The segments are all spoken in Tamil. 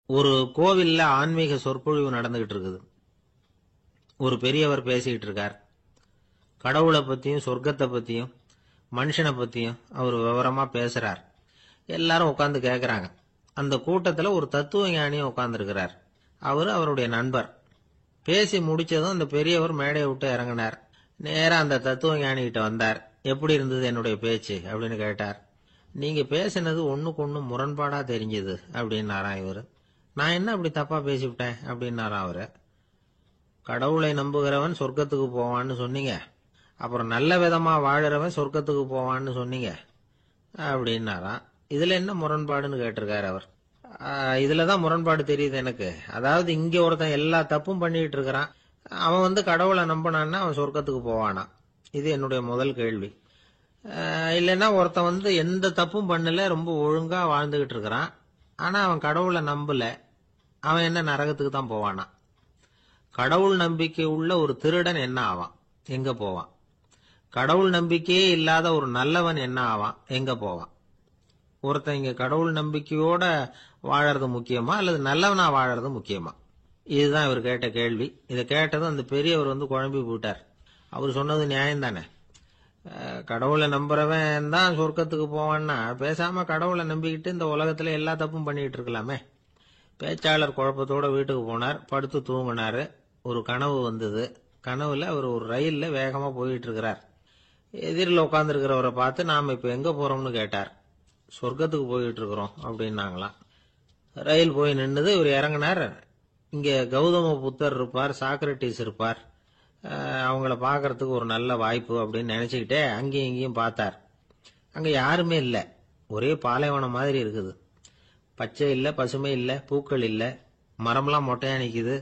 ஒரு கோவில்ல ஆன்மீக சொற்பொழிவு நடந்துகிட்டு இருக்குது. ஒரு பெரியவர் பேசிக்கிட்டு இருக்கார். கடவுளை பத்தியும் சொர்க்கத்தை பத்தியும் மனுஷனை பத்தியும் அவர் விவரமா பேசுறார். எல்லாரும் உட்கார்ந்து கேட்கறாங்க. அந்த கூட்டத்துல ஒரு தத்துவ ஞானியும் உட்கார்ந்து இருக்கிறார். அவரு அவருடைய நண்பர். பேசி முடிச்சதும் அந்த பெரியவர் மேடையை விட்டு இறங்கினார். நேரா அந்த தத்துவ ஞானி கிட்ட வந்தார். எப்படி இருந்தது என்னுடைய பேச்சு அப்படின்னு கேட்டார். நீங்க பேசினது ஒண்ணுக்கு ஒண்ணு முரண்பாடா தெரிஞ்சது அப்படின்னாராம் இவரு. நான் என்ன அப்படி தப்பா பேசிவிட்டேன் அப்படின்னாராம் அவரு. கடவுளை நம்புகிறவன் சொர்க்கத்துக்கு போவான்னு சொன்னீங்க, அப்புறம் நல்ல விதமா வாழறவன் சொர்க்கத்துக்கு போவான்னு சொன்னீங்க அப்படின்னாராம். இதுல என்ன முரண்பாடுன்னு கேட்டிருக்காரு அவர். இதுலதான் முரண்பாடு தெரியுது எனக்கு. அதாவது இங்க ஒருத்தன் எல்லா தப்பும் பண்ணிட்டு இருக்கிறான், அவன் கடவுளை நம்பினான்னா அவன் சொர்க்கத்துக்கு போவானா? இது என்னுடைய முதல் கேள்வி. இல்லைன்னா ஒருத்தன் எந்த தப்பும் பண்ணல, ரொம்ப ஒழுங்கா வாழ்ந்துகிட்டு இருக்கிறான், ஆனா அவன் கடவுளை நம்பல, அவன் என்ன நரகத்துக்கு தான் போவானா? கடவுள் நம்பிக்கை உள்ள ஒரு திருடன் என்ன ஆவான், எங்க போவான்? கடவுள் நம்பிக்கையே இல்லாத ஒரு நல்லவன் என்ன ஆவான், எங்க போவான்? ஒருத்தன் இங்க கடவுள் நம்பிக்கையோட வாழறது முக்கியமா அல்லது நல்லவனா வாழறது முக்கியமா? இதுதான் இவர் கேட்ட கேள்வி. இதை கேட்டதும் அந்த பெரியவர் குழம்பி போட்டார். அவர் சொன்னது நியாயம் தானே. கடவுளை நம்புறவன் தான் சொர்க்கத்துக்கு போவான்னா பேசாம கடவுளை நம்பிக்கிட்டு இந்த உலகத்துல எல்லா தப்பும் பண்ணிட்டு இருக்கலாமே. பேச்சாளர் குழப்பத்தோட வீட்டுக்கு போனார். படுத்து தூங்கினாரு. ஒரு கனவு வந்தது. கனவுல அவர் ஒரு ரயில்ல வேகமா போயிட்டு இருக்கிறார். எதிரில் உட்கார்ந்து இருக்கிறவரை பார்த்து நாம இப்ப எங்க போறோம்னு கேட்டார். சொர்க்கத்துக்கு போயிட்டு இருக்கிறோம் அப்படின்னாங்களாம். ரயில் போய் நின்னுது. இவர் இறங்கினார். இங்க கௌதம புத்தர் இருப்பார், சாக்ரட்டிஸ் இருப்பார், அவங்கள பாக்கிறதுக்கு ஒரு நல்ல வாய்ப்பு அப்படின்னு நினைச்சுக்கிட்டே அங்கேயும் இங்கேயும் பார்த்தார். அங்க யாருமே இல்ல. ஒரே பாலைவனம் மாதிரி இருக்குது. பச்சை இல்ல, பசுமை இல்ல, பூக்கள் இல்ல, மரம்லாம் மொட்டையா நிக்குது.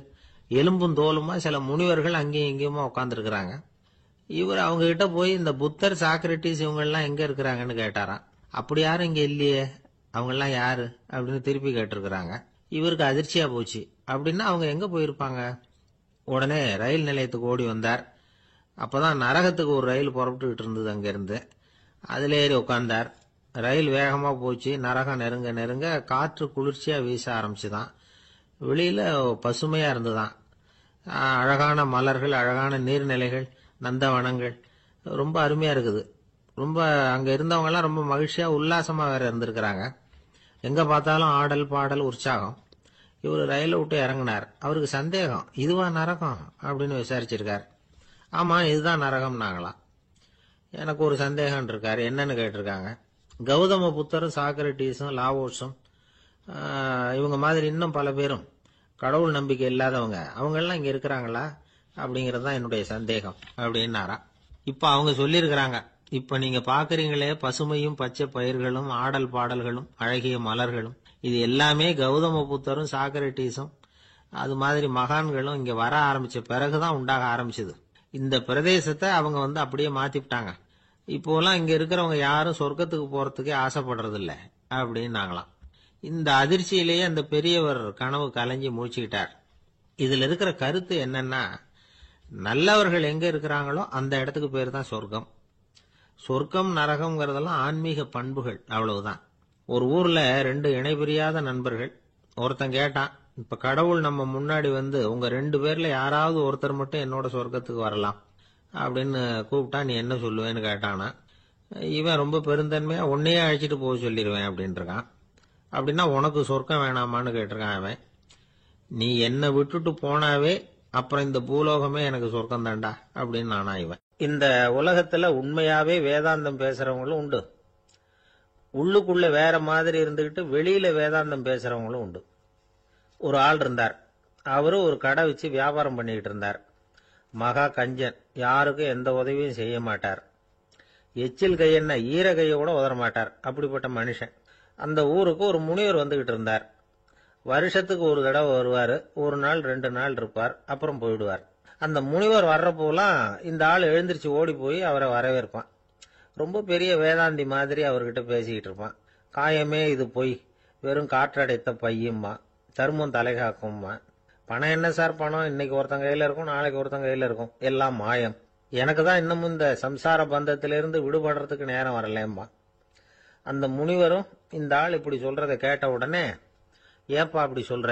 எலும்பும் தோலுமா சில முனிவர்கள் அங்கேயும் இங்கேயுமா உட்கார்ந்து இருக்கிறாங்க. இவர் அவங்க கிட்ட போய் இந்த புத்தர், சாக்ரட்டிஸ் இவங்க எல்லாம் எங்க இருக்கிறாங்கன்னு கேட்டாராம். அப்படி யாரும் இங்க இல்லையே, அவங்க எல்லாம் யாரு அப்படின்னு திருப்பி கேட்டிருக்கிறாங்க. இவருக்கு அதிர்ச்சியா போச்சு. அப்படின்னா அவங்க எங்க போயிருப்பாங்க? உடனே ரயில் நிலையத்துக்கு ஓடி வந்தார். அப்பதான் நரகத்துக்கு ஒரு ரயில் புறப்பட்டுக்கிட்டு இருந்தது. அங்க இருந்து அதுல ஏறி உட்கார்ந்தார். ரயில் வேகமா போச்சு. நரகம் நெருங்க நெருங்க காற்று குளிர்ச்சியா வீச ஆரம்பிச்சுதான். வெளியில பசுமையா இருந்துதான். அழகான மலர்கள், அழகான நீர்நிலைகள், நந்தவனங்கள், ரொம்ப அருமையா இருக்குது. ரொம்ப அங்க இருந்தவங்க எல்லாம் ரொம்ப மகிழ்ச்சியா உல்லாசமா வேற இருந்திருக்கிறாங்க. எங்க பார்த்தாலும் ஆடல் பாடல் உற்சாகம். இவர் ரயில விட்டு இறங்கினார். அவருக்கு சந்தேகம், இதுவா நரகம் அப்படின்னு விசாரிச்சிருக்கார். ஆமா, இதுதான் நரகம் நாங்களாம். எனக்கு ஒரு சந்தேகம் இருக்காரு. என்னன்னு கேட்டிருக்காங்க. கௌதம புத்தரும் சாக்ரட்டிஸும் லாவோஸும் இவங்க மாதிரி இன்னும் பல பேரும் கடவுள் நம்பிக்கை இல்லாதவங்க, அவங்க எல்லாம் இங்க இருக்கிறாங்களா அப்படிங்கறது தான் என்னுடைய சந்தேகம் அப்படின்னாரா. இப்ப அவங்க சொல்லியிருக்கிறாங்க, இப்ப நீங்க பாக்குறீங்களே பசுமையும் பச்சை பயிர்களும் ஆடல் பாடல்களும் அழகிய மலர்களும், இது எல்லாமே கௌதம புத்தரும் சாக்ரட்டிஸும் அது மாதிரி மகான்களும் இங்க வர ஆரம்பிச்ச பிறகுதான் உண்டாக ஆரம்பிச்சது. இந்த பிரதேசத்தை அவங்க அப்படியே மாத்திவிட்டாங்க. இப்போலாம் இங்க இருக்கிறவங்க யாரும் சொர்க்கத்துக்கு போறதுக்கே ஆசைப்படுறது இல்ல அப்படின்னாங்களாம். இந்த அதிர்ச்சியிலேயே அந்த பெரியவர் கனவு கலைஞ்சி மூழ்கிட்டார். இதுல இருக்கிற கருத்து என்னன்னா, நல்லவர்கள் எங்க இருக்கிறாங்களோ அந்த இடத்துக்கு பேர் தான் சொர்க்கம். சொர்க்கம் நரகம்ங்கிறதெல்லாம் ஆன்மீக பண்புகள், அவ்வளவுதான். ஒரு ஊர்ல ரெண்டு இணைபிரியாத நண்பர்கள். ஒருத்தன் கேட்டான், இப்ப கடவுள் நம்ம முன்னாடி உங்க ரெண்டு பேர்ல யாராவது ஒருத்தர் மட்டும் என்னோட சொர்க்கத்துக்கு வரலாம் அப்படின்னு கூப்பிட்டா நீ என்ன சொல்லுவேன்னு கேட்டானா. இவன் ரொம்ப பெருந்தன்மையா உன்னையே அழைச்சிட்டு போக சொல்லிடுவேன் அப்படின்னு இருக்கான். அப்படின்னா உனக்கு சொர்க்கம் வேணாமான்னு கேட்டிருக்கான் அவன். நீ என்ன விட்டுட்டு போனாவே அப்புறம் இந்த பூலோகமே எனக்கு சொர்க்கம் தாண்டா அப்படின்னு நானா இவன். இந்த உலகத்துல உண்மையாவே வேதாந்தம் பேசுறவங்களும் உண்டு, உள்ளுக்குள்ள வேற மாதிரி இருந்துகிட்டு வெளியில வேதாந்தம் பேசுறவங்களும் உண்டு. ஒரு ஆள் இருந்தார். அவரு ஒரு கடை வச்சு வியாபாரம் பண்ணிக்கிட்டு இருந்தார். மகா கஞ்சன், யாருக்கும் எந்த உதவியும் செய்ய மாட்டார். எச்சில் கையென்ன ஈர கைய கூட உதற மாட்டார். அப்படிப்பட்ட மனுஷன். அந்த ஊருக்கு ஒரு முனிவர் வந்துகிட்டு இருந்தார். வருஷத்துக்கு ஒரு தடவை வருவாரு. ஒரு நாள் 2 நாள் இருப்பார், அப்புறம் போயிடுவார். அந்த முனிவர் வர்றப்போலாம் இந்த ஆள் எழுந்திருச்சு ஓடி போய் அவரை வரவேற்பான். ரொம்ப பெரிய வேதாந்தி மாதிரி அவர்கிட்ட பேசிக்கிட்டு இருப்பான். காயமே இது பொய், வெறும் காற்றடைத்த பையும்மா, தர்மம் தலை காக்கும்மா. பணம் என்ன சார் பணம், இன்னைக்கு ஒருத்தன் கையில இருக்கும், நாளைக்கு ஒருத்தன் கையில இருக்கும், எல்லாம் மாயம். எனக்கு தான் இன்னமும் இந்த சம்சார பந்தத்திலிருந்து விடுபடுறதுக்கு நேரம் வரலேம்பா. அந்த முனிவரும் இந்த ஆள் இப்படி சொல்றதை கேட்ட உடனே ஏப்பா அப்படி சொல்ற?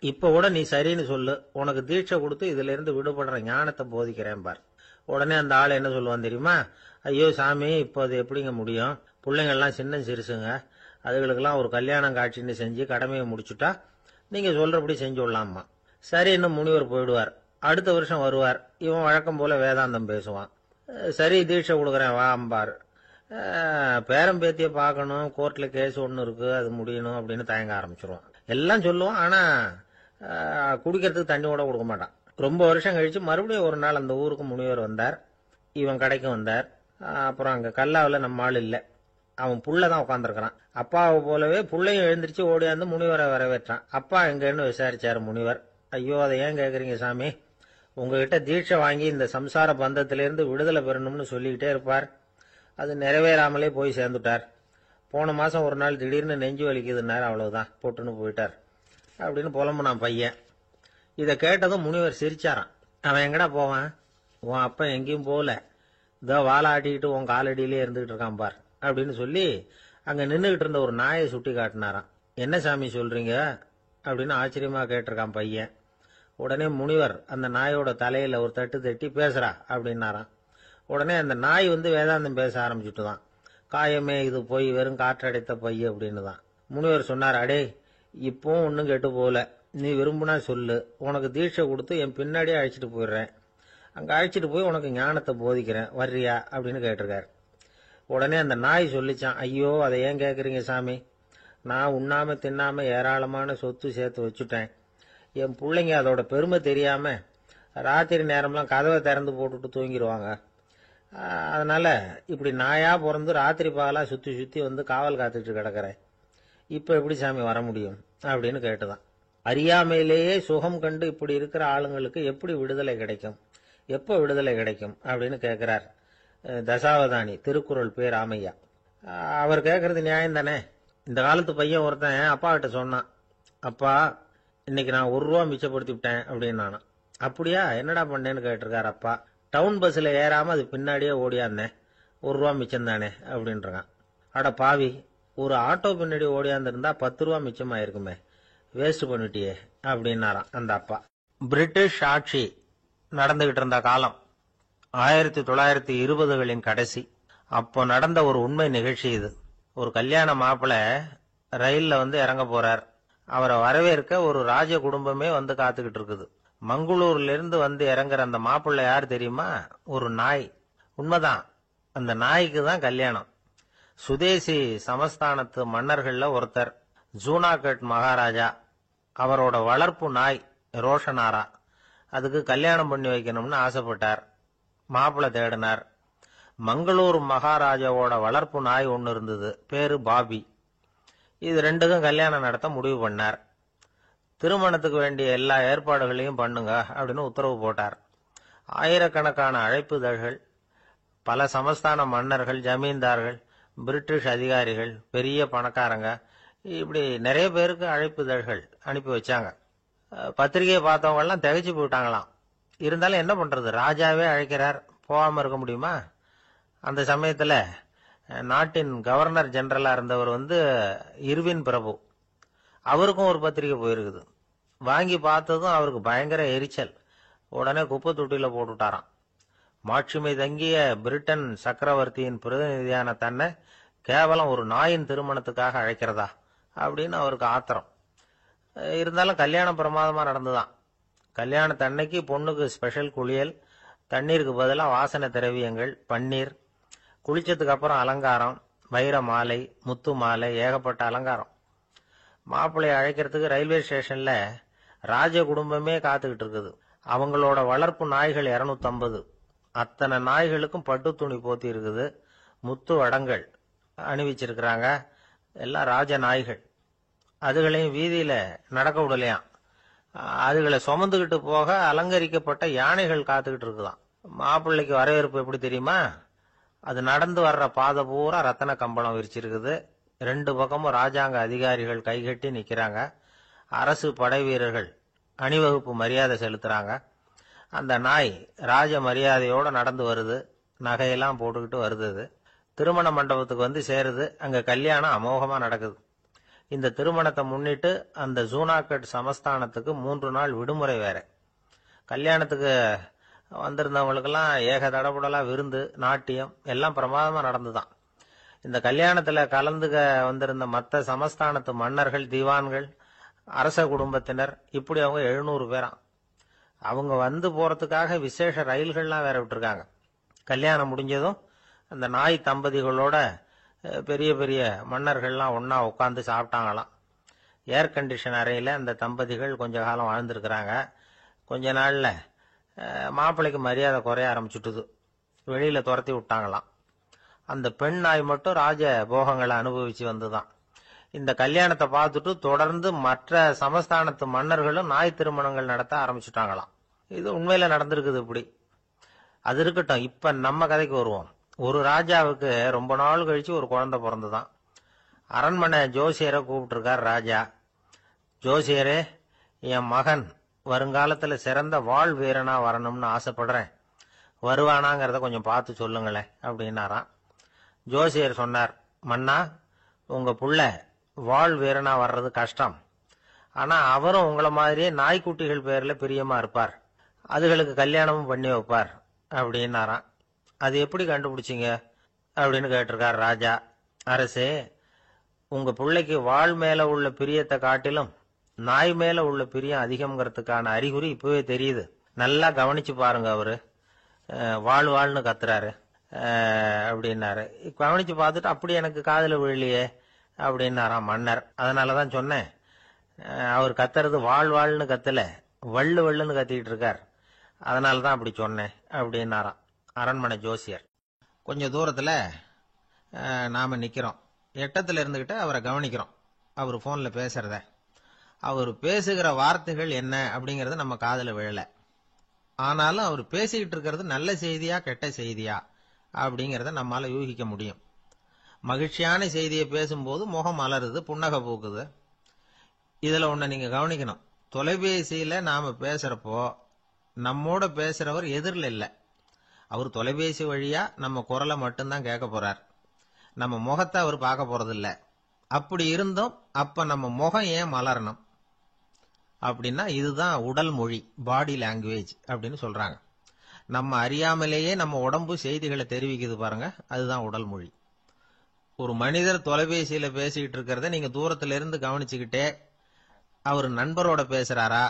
இப்ப கூட நீ சரின்னு சொல்லு, உனக்கு தீட்சை கொடுத்து இதுல இருந்து விடுபடுற ஞானத்தை போதிக்கிறேன் பார். உடனே அந்த ஆள் என்ன சொல்லுவான் தெரியுமா? ஐயோ சாமி, இப்போ அது எப்படிங்க முடியும்? பிள்ளைங்கள்லாம் சின்ன சிறுசுங்க, அதுகளுக்கெல்லாம் ஒரு கல்யாணம் காட்சின்னு செஞ்சு கடமையை முடிச்சுட்டா நீங்க சொல்றபடி செஞ்சு விடலாமா. சரி, இன்னும் முனிவர் போயிடுவார். அடுத்த வருஷம் வருவார். இவன் வழக்கம் போல வேதாந்தம் பேசுவான். சரி, தீட்சை கொடுக்குறேன் வா அம்பார். பேரம்பேத்திய பார்க்கணும், கோர்ட்ல கேஸ் ஒன்று இருக்கு, அது முடியணும் அப்படின்னு தயங்க ஆரம்பிச்சிருவான். எல்லாம் சொல்லுவான், ஆனா குடிக்கிறதுக்கு தண்ணி கூட கொடுக்க மாட்டான். ரொம்ப வருஷம் கழிச்சு மறுபடியும் ஒரு நாள் அந்த ஊருக்கு முனிவர் வந்தார். இவன் கடைக்கு வந்தார். அப்புறம் அங்க கல்லாவில் நம்ம ஆள் இல்லை, அவன் புள்ளதான் உட்காந்துருக்கிறான். அப்பாவை போலவே புள்ளையும் எழுந்திரிச்சு ஓடியாந்து முனிவரை வரவேற்றான். அப்பா எங்கன்னு விசாரிச்சாரு முனிவர். ஐயோ, அதை ஏன் கேட்குறீங்க சாமி? உங்ககிட்ட தீட்சை வாங்கி இந்த சம்சார பந்தத்திலிருந்து விடுதலை பெறணும்னு சொல்லிக்கிட்டே இருப்பார். அது நிறைவேறாமலே போய் சேர்ந்துட்டார். போன மாசம் ஒரு நாள் திடீர்னு நெஞ்சு வலிக்குதுன்னார், அவ்வளவுதான் போட்டுன்னு போயிட்டார் அப்படின்னு புலம்புனான் பையன். இதை கேட்டதும் முனிவர் சிரிச்சாரான். அவன் எங்கடா போவான்? உன் அப்பா எங்கேயும் போகல, இதோ வாழாட்டிக்கிட்டு உன் காலடியிலே இருந்துகிட்டு இருக்கான் பார் அப்படின்னு சொல்லி அங்க நின்றுகிட்டு இருந்த ஒரு நாயை சுட்டி காட்டினாராம். என்ன சாமி சொல்றீங்க அப்படின்னு ஆச்சரியமா கேட்டிருக்கான் பையன். உடனே முனிவர் அந்த நாயோட தலையில ஒரு தட்டு தட்டி பேசுறா அப்படின்னாராம். உடனே அந்த நாய் வேதாந்தம் பேச ஆரம்பிச்சுட்டுதான். காயமே இது போய் வெறும் காற்றடைத்த பைய அப்படின்னு தான். முனிவர் சொன்னார், அடே இப்பவும் ஒன்னும் கெட்டு போகல, நீ விரும்புனா சொல்லு, உனக்கு தீட்சை கொடுத்து என் பின்னாடியே அழைச்சிட்டு போயிடுறேன், அங்க அழைச்சிட்டு போய் உனக்கு ஞானத்தை போதிக்கிறேன், வர்றியா அப்படின்னு கேட்டிருக்காரு. உடனே அந்த நாய் சொல்லிச்சான், ஐயோ அதை ஏன் கேட்குறீங்க சாமி, நான் உண்ணாம தின்னாம ஏராளமான சொத்து சேர்த்து வச்சுட்டேன். என் பிள்ளைங்க அதோட பெருமை தெரியாம ராத்திரி நேரம்லாம் கதவை திறந்து போட்டுட்டு தூங்கிடுவாங்க. அதனால இப்படி நாயா பிறந்து ராத்திரி பகலா சுத்தி சுத்தி காவல் காத்துட்டு கிடக்கிறேன். இப்ப எப்படி சாமி வர முடியும் அப்படின்னு கேட்டுதான். அறியாமையிலேயே சுகம் கண்டு இப்படி இருக்கிற ஆளுங்களுக்கு எப்படி விடுதலை கிடைக்கும், எப்ப விடுதலை கிடைக்கும் அப்படின்னு கேட்கிறார் தசாவதானி, திருக்குறள் பேர் ராமையா. அவர் கேட்கறது நியாயம் தானே. இந்த காலத்து பையன் ஒருத்தன் அப்பா கிட்ட சொன்னான், அப்பா இன்னைக்கு நான் ₹1 மிச்சப்படுத்தி விட்டேன் அப்படின்னு நானும். அப்படியா, என்னடா பண்ணேன்னு கேட்டிருக்காரு அப்பா. டவுன் பஸ்ல ஏறாம அது பின்னாடியே ஓடியாந்தேன், ₹1 மிச்சம் தானே அப்படின்றான். அட பாவி, ஒரு ஆட்டோ பின்னாடி ஓடியாந்துருந்தா ₹10 மிச்சமாயிருக்குமே, வேஸ்ட் பண்ணிட்டியே அப்படின்னாராம் அந்த அப்பா. பிரிட்டிஷ் ஆட்சி நடந்துகிட்டு இருந்த காலம் 1920களின் கடைசி. அப்போ நடந்த ஒரு உண்மை நிகழ்ச்சி இது. ஒரு கல்யாண மாப்பிள்ளை ரயில்ல இறங்க போறார். அவரை வரவேற்க ஒரு ராஜ குடும்பமே காத்துக்கிட்டு இருக்குது. மங்களூர்ல இருந்து இறங்குற அந்த மாப்பிள்ளை யார் தெரியுமா? ஒரு நாய். உண்மைதான், அந்த நாய்க்கு தான் கல்யாணம். சுதேசி சமஸ்தானத்து மன்னர்கள்ல ஒருத்தர் ஜூனாகட் மகாராஜா, அவரோட வளர்ப்பு நாய் ரோஷனாரா, அதுக்கு கல்யாணம் பண்ணி வைக்கணும்னு ஆசைப்பட்டார். மாப்பிள்ளை தேடினார். மங்களூர் மகாராஜாவோட வளர்ப்பு நாய் ஒன்னு இருந்தது, பேரு பாபி. இது ரெண்டுக்கும் கல்யாணம் நடத்த முடிவு பண்ணார். திருமணத்துக்கு வேண்டிய எல்லா ஏற்பாடுகளையும் பண்ணுங்க அப்படின்னு உத்தரவு போட்டார். ஆயிரக்கணக்கான அழைப்புதழ்கள், பல சமஸ்தான மன்னர்கள், ஜமீன்தார்கள், பிரிட்டிஷ் அதிகாரிகள், பெரிய பணக்காரங்க, இப்படி நிறைய பேருக்கு அழைப்புதழ்கள் அனுப்பி வச்சாங்க. பத்திரிகையை பார்த்தவங்க எல்லாம் திகைச்சு போயிட்டாங்களாம். இருந்தாலும் என்ன பண்றது, ராஜாவே அழைக்கிறார், போகாம இருக்க முடியுமா? அந்த சமயத்துல நாட்டின் கவர்னர் ஜெனரலா இருந்தவர் இர்வின் பிரபு, அவருக்கும் ஒரு பத்திரிகை போயிருக்குது. வாங்கி பார்த்ததும் அவருக்கு பயங்கர எரிச்சல். உடனே குப்பை தொட்டியில போட்டுட்டாராம். மாட்சிமை தங்கிய பிரிட்டன் சக்கரவர்த்தியின் பிரதிநிதியான தன்னை கேவலம் ஒரு நாயின் திருமணத்துக்காக அழைக்கிறதா அப்படின்னு அவருக்கு ஆத்திரம். இருந்தாலும் கல்யாணம் பிரமாதமா நடந்துதான். கல்யாணத்தன்னைக்கு பொண்ணுக்கு ஸ்பெஷல் குளியல், தண்ணீருக்கு பதிலாக வாசனை திரவியங்கள், பன்னீர், குளிச்சதுக்கு அப்புறம் அலங்காரம், வைர மாலை, முத்து மாலை, ஏகப்பட்ட அலங்காரம். மாப்பிள்ளையை அழைக்கிறதுக்கு ரயில்வே ஸ்டேஷன்ல ராஜ குடும்பமே காத்துக்கிட்டு இருக்குது. அவங்களோட வளர்ப்பு நாய்கள் 250. அத்தனை நாய்களுக்கும் பட்டு துணி போத்தி இருக்குது, முத்து வடங்கள் அணிவிச்சிருக்கிறாங்க. எல்லாம் ராஜ நாய்கள். அதுகளையும் வீதியில நடக்க விடலையாம். அதுகளை சுமந்துகிட்டு போக அலங்கரிக்கப்பட்ட யானைகள் காத்துக்கிட்டு இருக்குதாம். மாப்பிள்ளைக்கு வரவேற்பு எப்படி தெரியுமா? அது நடந்து வர்ற பாதை பூரா ரத்தன கம்பளம் விரிச்சிருக்குது. 2 பக்கமும் ராஜாங்க அதிகாரிகள் கைகட்டி நிக்கிறாங்க. அரசு படை வீரர்கள் அணிவகுப்பு மரியாதை செலுத்துறாங்க. அந்த நாய் ராஜ மரியாதையோட நடந்து வருது, நகையெல்லாம் போட்டுக்கிட்டு வருது. திருமண மண்டபத்துக்கு சேருது. அங்க கல்யாணம் அமோகமா நடக்குது. இந்த திருமணத்தை முன்னிட்டு அந்த ஜூனாகட் சமஸ்தானத்துக்கு 3 நாள் விடுமுறை வேற. கல்யாணத்துக்கு வந்திருந்தவங்களுக்கெல்லாம் ஏக தடபுடலா விருந்து, நாட்டியம் எல்லாம் பிரமாதமா நடந்துதான். இந்த கல்யாணத்துல கலந்துக்க வந்திருந்த மற்ற சமஸ்தானத்து மன்னர்கள், திவான்கள், அரச குடும்பத்தினர், இப்படி அவங்க 700 பேராம். அவங்க வந்து போறதுக்காக விசேஷ ரயில்கள்லாம் வேற விட்டுருக்காங்க. கல்யாணம் முடிஞ்சதும் அந்த நாய் தம்பதிகளோட பெரிய பெரிய மன்னர்கள்லாம் ஒன்னா உட்காந்து சாப்பிட்டாங்களாம். ஏர் கண்டிஷன் அறையில அந்த தம்பதிகள் கொஞ்ச காலம் வாழ்ந்திருக்கிறாங்க. கொஞ்ச நாள்ல மாப்பிள்ளைக்கு மரியாதை குறைய ஆரம்பிச்சுட்டுது. வெளியில துரத்தி விட்டாங்களாம். அந்த பெண் நாய் மட்டும் ராஜ போகங்களை அனுபவிச்சு வந்துதான். இந்த கல்யாணத்தை பார்த்துட்டு தொடர்ந்து மற்ற சமஸ்தானத்து மன்னர்களும் நாய் திருமணங்கள் நடத்த ஆரம்பிச்சுட்டாங்களாம். இது உண்மையில நடந்திருக்குது. இப்படி அது இருக்கட்டும். இப்ப நம்ம கதைக்கு வருவோம். ஒரு ராஜாவுக்கு ரொம்ப நாள் கழிச்சு ஒரு குழந்தை பிறந்துதான். அரண்மனை ஜோசியரை கூப்பிட்டுருக்கார் ராஜா. ஜோசியரே, என் மகன் வருங்காலத்துல சிறந்த வாழ் வீரனா வரணும்னு ஆசைப்படுறேன். வருவானாங்கிறத கொஞ்சம் பார்த்து சொல்லுங்களேன் அப்படின்னாராம். ஜோசியர் சொன்னார், மன்னா, உங்க புள்ள வாழ் வீரனா வர்றது கஷ்டம். ஆனா அவரும் உங்களை மாதிரியே நாய்க்குட்டிகள் பேர்ல பிரியமா இருப்பார். அதுகளுக்கு கல்யாணமும் பண்ணி வைப்பார் அப்படின்னாராம். அது எப்படி கண்டுபிடிச்சிங்க அப்படின்னு கேட்டிருக்கார் ராஜா. அரசே, உங்க பிள்ளைக்கு வாழ் மேல உள்ள பிரியத்தை காட்டிலும் நாய் மேல உள்ள பிரியம் அதிகம்ங்கிறதுக்கான அறிகுறி இப்பவே தெரியுது. நல்லா கவனிச்சு பாருங்க. அவரு வாழ்ன்னு கத்துறாரு அப்படின்னாரு. கவனிச்சு பார்த்துட்டு அப்படி எனக்கு காதுல விழலையே அப்படின்னாராம் மன்னர். அதனாலதான் சொன்னேன், அவர் கத்துறது வாழ்ன்னு கத்தல, வள்ளுன்னு கத்திக்கிட்டு இருக்கார். அதனாலதான் அப்படி சொன்னேன் அப்படின்னாராம் அரண்மனை ஜோசியர். கொஞ்சம் தூரத்துல நாம நிக்கிறோம். எட்டத்துல இருந்துகிட்டு அவரை கவனிக்கிறோம். அவர் போன்ல பேசுறத. அவர் பேசுகிற வார்த்தைகள் என்ன அப்படிங்கறது நம்ம காதுல விழல. ஆனாலும் அவர் பேசிக்கிட்டு இருக்கிறது நல்ல செய்தியா கெட்ட செய்தியா அப்படிங்கறத நம்மால யூகிக்க முடியும். மகிழ்ச்சியான செய்தியை பேசும்போது முகம் மலருது, புன்னகை பூக்குது. இதுல ஒண்ணு நீங்க கவனிக்கணும். தொலைபேசியில நாம பேசுறப்போ நம்மோட பேசுறவர் எதிரில் இல்ல. அவர் தொலைபேசி வழியா நம்ம குரலை மட்டும்தான் கேட்க போறார். நம்ம முகத்தை அவர் பார்க்க போறது இல்ல. அப்படி இருந்தும் அப்ப நம்ம முகம் ஏன் மலரணும் அப்படின்னா இதுதான் உடல் மொழி, பாடி லாங்குவேஜ் அப்படின்னு சொல்றாங்க. நம்ம அறியாமலேயே நம்ம உடம்பு செய்திகளை தெரிவிக்குது பாருங்க, அதுதான் உடல் மொழி. ஒரு மனிதர் தொலைபேசியில பேசிக்கிட்டு இருக்கிறத நீங்க தூரத்துல இருந்து கவனிச்சுக்கிட்டே அவர் நண்பரோட பேசுறாரா,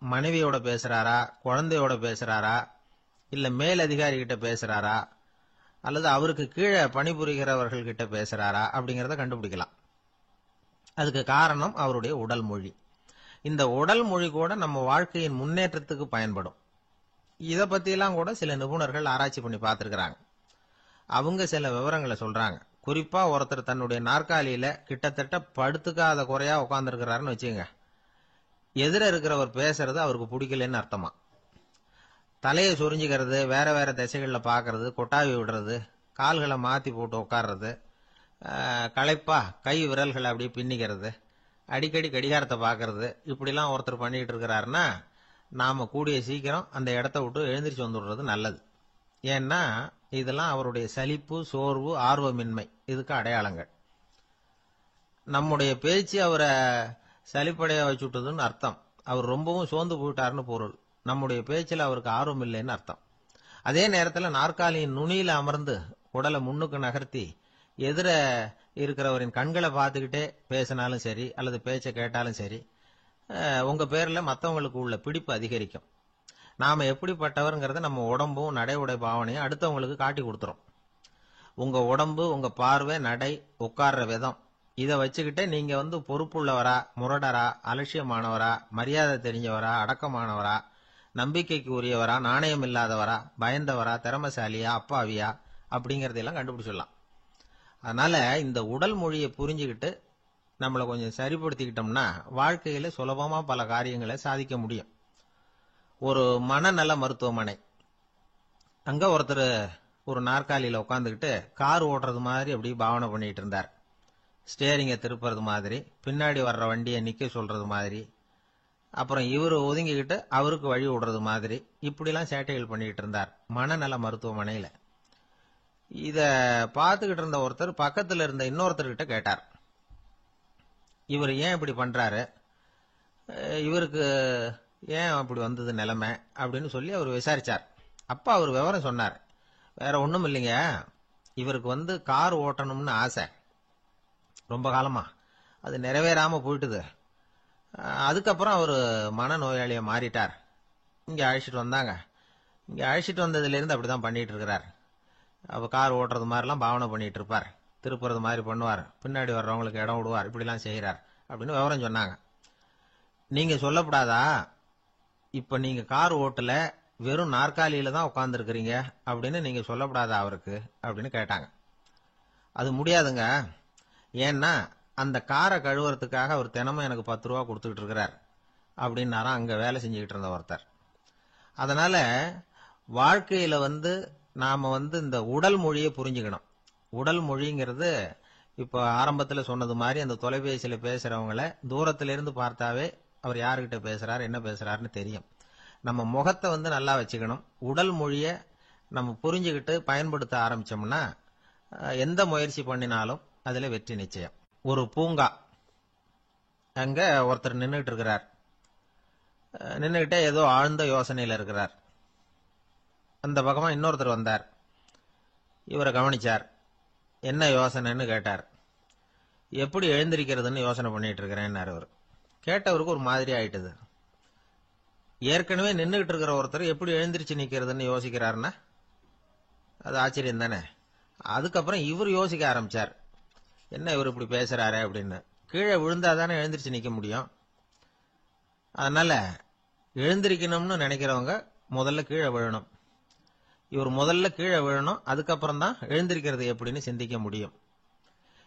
மனைவியோட பேசுறாரா, குழந்தையோட பேசுறாரா, இல்ல மேல் அதிகாரி கிட்ட பேசுறாரா, அல்லது அவருக்கு கீழே பணிபுரிகிறவர்கள் கிட்ட பேசுறாரா அப்படிங்கறத கண்டுபிடிக்கலாம். அதுக்கு காரணம் அவருடைய உடல் மொழி. இந்த உடல் மொழி கூட நம்ம வாழ்க்கையின் முன்னேற்றத்துக்கு பயன்படும். இத பத்தியெல்லாம் கூட சில நிபுணர்கள் ஆராய்ச்சி பண்ணி பார்த்திருக்கிறாங்க. அவங்க சில விவரங்களை சொல்றாங்க. குறிப்பா ஒருத்தர் தன்னுடைய நாற்காலியில கிட்டத்தட்ட படுத்துக்காத குறையா உட்கார்ந்துருக்கிறாருன்னு வச்சுங்க. எதிர இருக்கிறவர் பேசுறது அவருக்கு பிடிக்கலன்னு அர்த்தமா. தலையை சொரிஞ்சுக்கிறது, வேற வேற திசைகள்ல பாக்குறது, கொட்டாவி விடுறது, கால்களை மாத்தி போட்டு உட்கார்றது, களைப்பா கை விரல்களை அப்படியே பின்னிக்கிறது, அடிக்கடி கடிகாரத்தை பாக்குறது, இப்படிலாம் ஒருத்தர் பண்ணிட்டு இருக்கிறாருன்னா நாம கூடிய சீக்கிரம் அந்த இடத்த விட்டு எழுந்திரிச்சு வந்துடுறது நல்லது. ஏன்னா இதெல்லாம் அவருடைய சலிப்பு, சோர்வு, ஆர்வமின்மை இதுக்கு அடையாளங்கள். நம்முடைய பேச்சு அவரை சலிப்படைய வச்சுட்டதுன்னு அர்த்தம். அவர் ரொம்பவும் சோர்ந்து போயிட்டாருன்னு பொருள். நம்முடைய பேச்சில் அவருக்கு ஆர்வம் இல்லைன்னு அர்த்தம். அதே நேரத்தில் நாற்காலியின் நுனியில அமர்ந்து உடலை முன்னுக்கு நகர்த்தி எதிர இருக்கிறவரின் கண்களை பார்த்துக்கிட்டே பேசினாலும் சரி அல்லது பேச்சை கேட்டாலும் சரி, உங்க பேர்ல மற்றவங்களுக்கு உள்ள பிடிப்பு அதிகரிக்கும். நாம எப்படிப்பட்டவர்ங்கிறத நம்ம உடம்பும் நடை உடை பாவனையும் அடுத்தவங்களுக்கு காட்டி கொடுத்துரும். உங்க உடம்பு, உங்க பார்வை, நடை, உட்கார்ற விதம், இதை வச்சுக்கிட்டே நீங்க பொறுப்புள்ளவரா, முரடரா, அலட்சியமானவரா, மரியாதை தெரிஞ்சவரா, அடக்கமானவரா, நம்பிக்கைக்கு உரியவரா, நாணயம் இல்லாதவரா, பயந்தவரா, திறமசாலியா, அப்பாவியா அப்படிங்கறதெல்லாம் கண்டுபிடிச்சிடலாம். அதனால இந்த உடல் மொழியை புரிஞ்சுக்கிட்டு நம்மளை கொஞ்சம் சரிப்படுத்திக்கிட்டோம்னா வாழ்க்கையில சுலபமா பல காரியங்களை சாதிக்க முடியும். ஒரு மனநல மருத்துவமனை. அங்க ஒருத்தர் ஒரு நாற்காலியில உட்காந்துக்கிட்டு கார் ஓட்டுறது மாதிரி அப்படி பாவனை பண்ணிட்டு இருந்தார். ஸ்டேரிங்கை திருப்புறது மாதிரி, பின்னாடி வர்ற வண்டியை நிக்க சொல்றது மாதிரி, அப்புறம் இவரு ஒதுங்கிக்கிட்டு அவருக்கு வழி விடுறது மாதிரி, இப்படிலாம் சேட்டைகள் பண்ணிக்கிட்டு இருந்தார் மனநல மருத்துவமனையில. இத பார்த்துக்கிட்டு இருந்த ஒருத்தர் பக்கத்துல இருந்த இன்னொருத்தர்கிட்ட கேட்டார், இவர் ஏன் இப்படி பண்றாரு, இவருக்கு ஏன் அப்படி வந்தது நிலைமை அப்படின்னு சொல்லி அவர் விசாரிச்சார். அப்ப அவர் விவரம் சொன்னார். வேற ஒண்ணும் இல்லைங்க, இவருக்கு கார் ஓட்டணும்னு ஆசை ரொம்ப காலமா, அது நிறைவேறாம போயிட்டுது. அதுக்கப்புறம் அவர் மனநோயாளியா மாறிட்டார். இங்க அழைச்சிட்டு வந்தாங்க. இங்க அழைச்சிட்டு வந்ததுல இருந்து அப்படிதான் பண்ணிட்டு இருக்கிறார். அவ கார் ஓட்டுறது மாதிரிலாம் பாவனை பண்ணிட்டு இருப்பார், திருப்புறது மாதிரி பண்ணுவார், பின்னாடி வர்றவங்களுக்கு இடம் விடுவார், இப்படிலாம் செய்யறார் அப்படின்னு விவரம் சொன்னாங்க. நீங்க சொல்லப்படாதா, இப்ப நீங்க கார் ஓட்டல, வெறும் நாற்காலியில தான் உட்கார்ந்து இருக்கிறீங்க அப்படின்னு நீங்க சொல்லப்படாதா அவருக்கு அப்படின்னு கேட்டாங்க. அது முடியாதுங்க, ஏன்னா அந்த காரை கழுவுறதுக்காக அவர் தினமும் எனக்கு 10 ரூபா கொடுத்துக்கிட்டு இருக்கிறார் அப்படின்னாராம் அங்க வேலை செஞ்சுக்கிட்டு இருந்த ஒருத்தர். அதனால வாழ்க்கையில நாம இந்த உடல் மொழியை புரிஞ்சுக்கணும். உடல் மொழிங்கிறது இப்ப ஆரம்பத்துல சொன்னது மாதிரி அந்த தொலைபேசியில பேசுறவங்கள தூரத்தில இருந்து பார்த்தாவே அவர் யாருகிட்ட பேசுறாரு என்ன பேசுறாருன்னு தெரியும். நம்ம முகத்தை நல்லா வச்சுக்கணும். உடல் மொழிய நம்ம புரிஞ்சுக்கிட்டு பயன்படுத்த ஆரம்பிச்சோம்னா எந்த முயற்சி பண்ணினாலும் அதுல வெற்றி நிச்சயம். ஒரு பூங்கா, அங்க ஒருத்தர் நின்றுட்டு இருக்கிறார். நின்றுகிட்டே ஏதோ ஆழ்ந்த யோசனையில இருக்கிறார். அந்த பக்கமா இன்னொருத்தர் வந்தார். இவரை கவனிச்சார். என்ன யோசனைன்னு கேட்டார். எப்படி எழுந்திருக்கிறதுன்னு யோசனை பண்ணிட்டு இருக்கிறேன்னாரு அவர். கேட்டவருக்கு ஒரு மாதிரி ஆயிட்டது. ஏற்கனவே நின்றுகிட்டு இருக்கிற ஒருத்தர் எப்படி எழுந்திருச்சு நிக்கிறதுன்னு யோசிக்கிறாருன்னா அது ஆச்சரியம் தானே. அதுக்கப்புறம் இவர் யோசிக்க ஆரம்பிச்சார், என்ன இவர் இப்படி பேசுறாரு அப்படின்னு. கீழே விழுந்தாதானே எழுந்திருச்சு நிக்க முடியும். அதனால எழுந்திருக்கணும்னு நினைக்கிறவங்க முதல்ல கீழே விழணும். இவர் முதல்ல கீழே விழணும், அதுக்கப்புறம் தான் எழுந்திருக்கிறது எப்படின்னு சிந்திக்க முடியும்.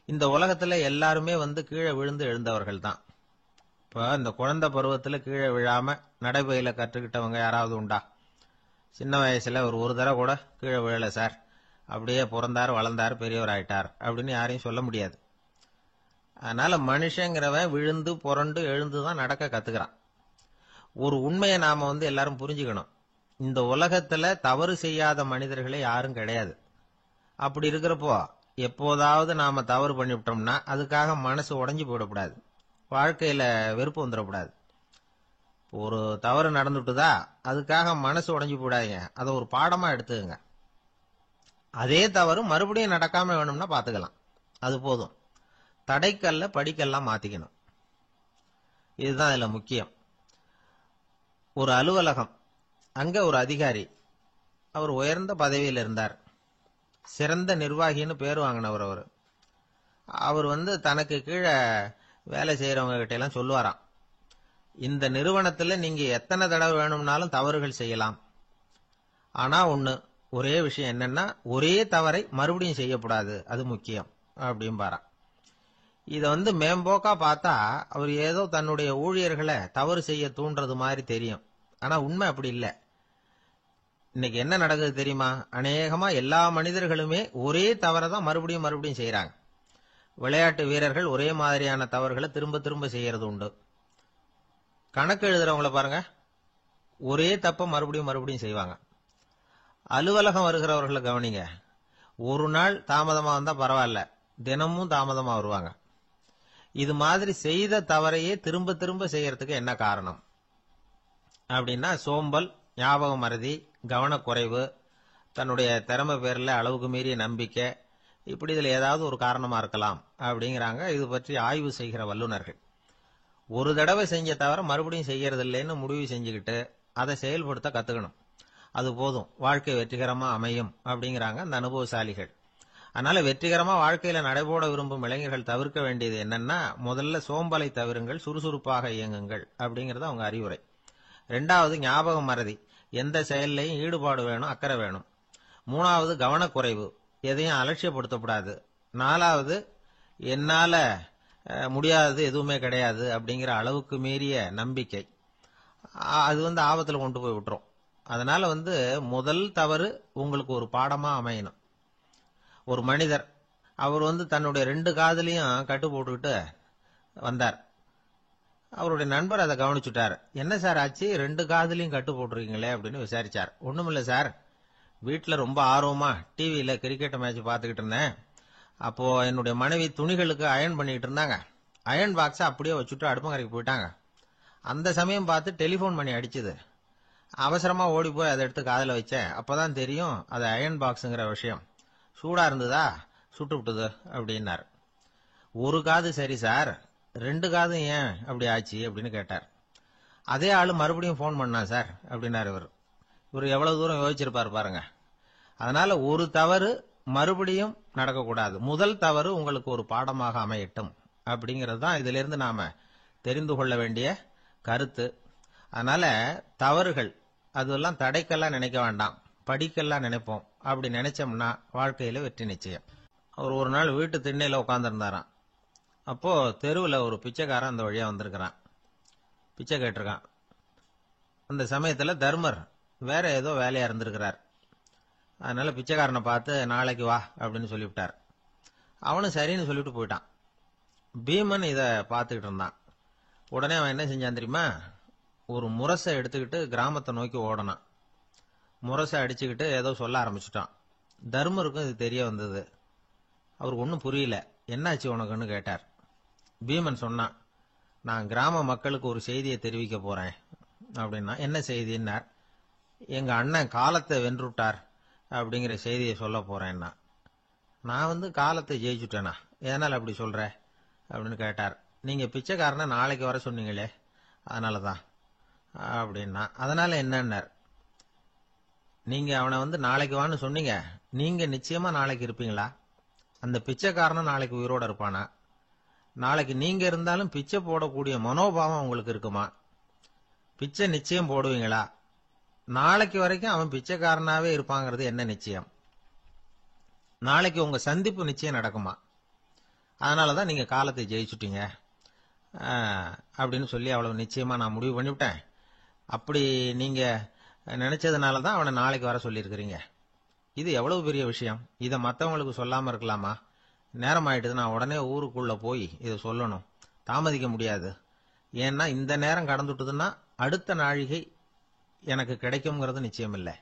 இந்த உலகத்துல எல்லாருமே கீழே விழுந்து எழுந்தவர்கள் தான். இப்ப இந்த குழந்தை பருவத்துல கீழே விழாம நடைபயில கற்றுக்கிட்டவங்க யாராவது உண்டா? சின்ன வயசுல ஒரு தடவை கூட கீழே விழல சார், அப்படியே பிறந்தார் வளர்ந்தார் பெரியவர் ஆயிட்டார் அப்படின்னு யாரையும் சொல்ல முடியாது. அதனால மனுஷங்கிறவன் விழுந்து புரண்டு எழுந்துதான் நடக்க கத்துக்கிறான். ஒரு உண்மையை நாம எல்லாரும் புரிஞ்சுக்கணும். இந்த உலகத்துல தவறு செய்யாத மனிதர்களே யாரும் கிடையாது. அப்படி இருக்கிறப்போ எப்போதாவது நாம தவறு பண்ணிவிட்டோம்னா அதுக்காக மனசு உடைஞ்சு போயிடக்கூடாது, வாழ்க்கையில வெறுப்பு வந்துடக்கூடாது. ஒரு தவறு நடந்துட்டுதா அதுக்காக மனசு உடைஞ்சு போடாதீங்க, அதை ஒரு பாடமா எடுத்துக்கங்க. அதே தவறு மறுபடியும் நடக்காம வேணும்னா பாத்துக்கலாம், அது போதும். தடைக்கல்ல படிக்கல்லாம் மாத்திக்கணும், இதுதான் இதுல முக்கியம். ஒரு அலுவலகம், அங்க ஒரு அதிகாரி, அவர் உயர்ந்த பதவியில் இருந்தார், சிறந்த நிர்வாகின்னு பேர் வாங்கினவர். அவர் தனக்கு கீழே வேலை செய்யறவங்க கிட்ட எல்லாம் சொல்லுவாராம், இந்த நிறுவனத்துல நீங்க எத்தனை தடவை வேணும்னாலும் தவறுகள் செய்யலாம், ஆனா ஒரே விஷயம் என்னன்னா ஒரே தவறை மறுபடியும் செய்யக்கூடாது, அது முக்கியம் அப்படின்பாராம். இத மேம்போக்கா பார்த்தா அவர் ஏதோ தன்னுடைய ஊழியர்களை தவறு செய்ய தூண்டுறது மாதிரி தெரியும். ஆனா உண்மை அப்படி இல்லை. இன்னைக்கு என்ன நடக்குது தெரியுமா? அநேகமா எல்லா மனிதர்களுமே ஒரே தவறை தான் மறுபடியும் மறுபடியும் செய்யறாங்க. விளையாட்டு வீரர்கள் ஒரே மாதிரியான தவறுகளை திரும்ப திரும்ப செய்யறது உண்டு. கணக்கு எழுதுறவங்கள பாருங்க, ஒரே தப்ப மறுபடியும் மறுபடியும் செய்வாங்க. அலுவலகம் வருகிறவர்களை கவனிங்க, ஒரு நாள் தாமதமா வந்தா பரவாயில்ல, தினமும் தாமதமா வருவாங்க. இது மாதிரி செய்த தவறையே திரும்ப திரும்ப செய்யறதுக்கு என்ன காரணம் அப்படின்னா சோம்பல், ஞாபக மறதி, கவனக்குறைவு, தன்னுடைய திறமை பேர்ல அளவுக்கு மீறிய நம்பிக்கை, இப்படி இதுல ஏதாவது ஒரு காரணமா இருக்கலாம் அப்படிங்கிறாங்க இது பற்றி ஆய்வு செய்கிற வல்லுநர்கள். ஒரு தடவை செஞ்ச தவிர மறுபடியும் செய்யறது இல்லைன்னு முடிவு செஞ்சுக்கிட்டு அதை செயல்படுத்த கத்துக்கணும், அது போதும், வாழ்க்கை வெற்றிகரமா அமையும் அப்படிங்கிறாங்க அந்த அனுபவசாலிகள். அதனால வெற்றிகரமா வாழ்க்கையில நடைபோட விரும்பும் இளைஞர்கள் தவிர்க்க வேண்டியது என்னன்னா, முதல்ல சோம்பலை தவிருங்கள், சுறுசுறுப்பாக இயங்குங்கள் அப்படிங்கறது அவங்க அறிவுரை. ரெண்டாவது ஞாபக மறதி, எந்த செயல்லையும் ஈடுபாடு வேணும், அக்கறை வேணும். மூணாவது கவனக்குறைவு, எதையும் அலட்சியப்படுத்தக்கூடாது. நாலாவது என்னால முடியாதது எதுவுமே கிடையாது அப்படிங்கிற அளவுக்கு மீறிய நம்பிக்கை, அது ஆபத்துல கொண்டு போய் விட்டுரும். அதனால முதல் தவறு உங்களுக்கு ஒரு பாடமா அமையணும். ஒரு மனிதர், அவர் தன்னுடைய 2 காதுலையும் கட்டு போட்டுக்கிட்டு வந்தார். அவருடைய நண்பர் அதை கவனிச்சுட்டார். என்ன சார் ஆச்சு, 2 காதுலையும் கட்டு போட்டுருக்கீங்களே அப்படின்னு விசாரிச்சார். ஒண்ணுமில்ல சார், வீட்டுல ரொம்ப ஆர்வமா டிவியில கிரிக்கெட் மேட்ச் பார்த்துக்கிட்டு இருந்தேன். அப்போ என்னுடைய மனைவி துணிகளுக்கு அயன் பண்ணிட்டு இருந்தாங்க. அயன் பாக்ஸை அப்படியே வச்சுட்டு அடுப்பங்கரைக்கு போயிட்டாங்க. அந்த சமயம் பார்த்து டெலிபோன் மணி அடிச்சுது. அவசரமா ஓடி போய் அதை எடுத்து காதுல வச்சேன். அப்பதான் தெரியும் அது அயன் பாக்ஸுங்கிற விஷயம். சூடா இருந்ததா, சுட்டு விட்டுது அப்படின்னார். ஒரு காது சரி சார், 2 காதும் ஏன் அப்படி ஆச்சு அப்படின்னு கேட்டார். அதே ஆளு மறுபடியும் போன் பண்ணா சார் அப்படின்னாரு இவர். இவர் எவ்வளவு தூரம் யோசிச்சிருப்பாரு பாருங்க. அதனால ஒரு தவறு மறுபடியும் நடக்கக்கூடாது. முதல் தவறு உங்களுக்கு ஒரு பாடமாக அமையட்டும் அப்படிங்கிறது தான் இதுல இருந்து நாம தெரிந்து கொள்ள வேண்டிய கருத்து. அதனால தவறுகள் அதெல்லாம் தடைக்கெல்லாம் நினைக்க வேண்டாம், படிக்கெல்லாம் நினைப்போம். அப்படி நினைச்சோம்னா வாழ்க்கையில வெற்றி நிச்சயம். அவர் ஒரு நாள் வீட்டு திண்ணையில உட்கார்ந்துருந்தாராம். அப்போ தெருவில் ஒரு பிச்சைக்காரன் அந்த வழியா வந்திருக்கிறான். பிச்சை கேட்டிருக்கான். அந்த சமயத்துல தர்மர் வேற ஏதோ வேலையா இருந்திருக்கிறார். அதனால பிச்சைக்காரனை பார்த்து நாளைக்கு வா அப்படின்னு சொல்லிவிட்டார். அவனும் சரின்னு சொல்லிட்டு போயிட்டான். பீமன் இத பார்த்துக்கிட்டு இருந்தான். உடனே அவன் என்ன செஞ்சான் தெரியுமா? ஒரு முரசை எடுத்துக்கிட்டு கிராமத்தை நோக்கி ஓடனான். முரசை அடிச்சுக்கிட்டு ஏதோ சொல்ல ஆரம்பிச்சுட்டான். தர்மருக்கும் இது தெரிய வந்தது. அவருக்கு ஒன்றும் புரியல. என்னாச்சு உனக்குன்னு கேட்டார். பீமன் சொன்னான், நான் கிராம மக்களுக்கு ஒரு செய்தியை தெரிவிக்க போறேன் அப்படின்னா. என்ன செய்தின்னார். எங்க அண்ணன் காலத்தை வென்றுட்டார் அப்படிங்கிற செய்தியை சொல்ல போறேன்னா. நான் காலத்தை ஜெயிச்சுட்டேனா, எதனால அப்படி சொல்ற அப்படின்னு கேட்டார். நீங்க பிச்சைக்காரனை நாளைக்கு வர சொன்னீங்களே, அதனாலதான் அப்படின்னா. அதனால என்னன்னார். நீங்க அவனை நாளைக்கு வான்னு சொன்னீங்க, நீங்க நிச்சயமா நாளைக்கு இருப்பீங்களா? அந்த பிச்சைக்காரனும் நாளைக்கு உயிரோட இருப்பானா? நாளைக்கு நீங்க இருந்தாலும் பிச்சை போடக்கூடிய மனோபாவம் உங்களுக்கு இருக்குமா? பிச்சை நிச்சயம் போடுவீங்களா? நாளைக்கு வரைக்கும் அவன் பிச்சைக்காரனாவே இருப்பாங்கிறது என்ன நிச்சயம்? நாளைக்கு உங்க சந்திப்பு நிச்சயம் நடக்குமா? அதனாலதான் நீங்க காலத்தை ஜெயிச்சுட்டீங்க அப்படின்னு சொல்லி அவ்வளவு நிச்சயமா நான் முடிவு பண்ணிவிட்டேன். அப்படி நீங்க நினைச்சதுனாலதான் அவனை நாளைக்கு வர சொல்லியிருக்கிறீங்க. இது எவ்வளவு பெரிய விஷயம். இதை மற்றவங்களுக்கு சொல்லாம இருக்கலாமா? நேரம் ஆயிட்டுது, நான் உடனே ஊருக்குள்ள போய் இதை சொல்லணும், தாமதிக்க முடியாது. ஏன்னா இந்த நேரம் கடந்துட்டுதுன்னா அடுத்த நாழிகை எனக்கு கிடைக்கும்ங்கிறது நிச்சயம் இல்லை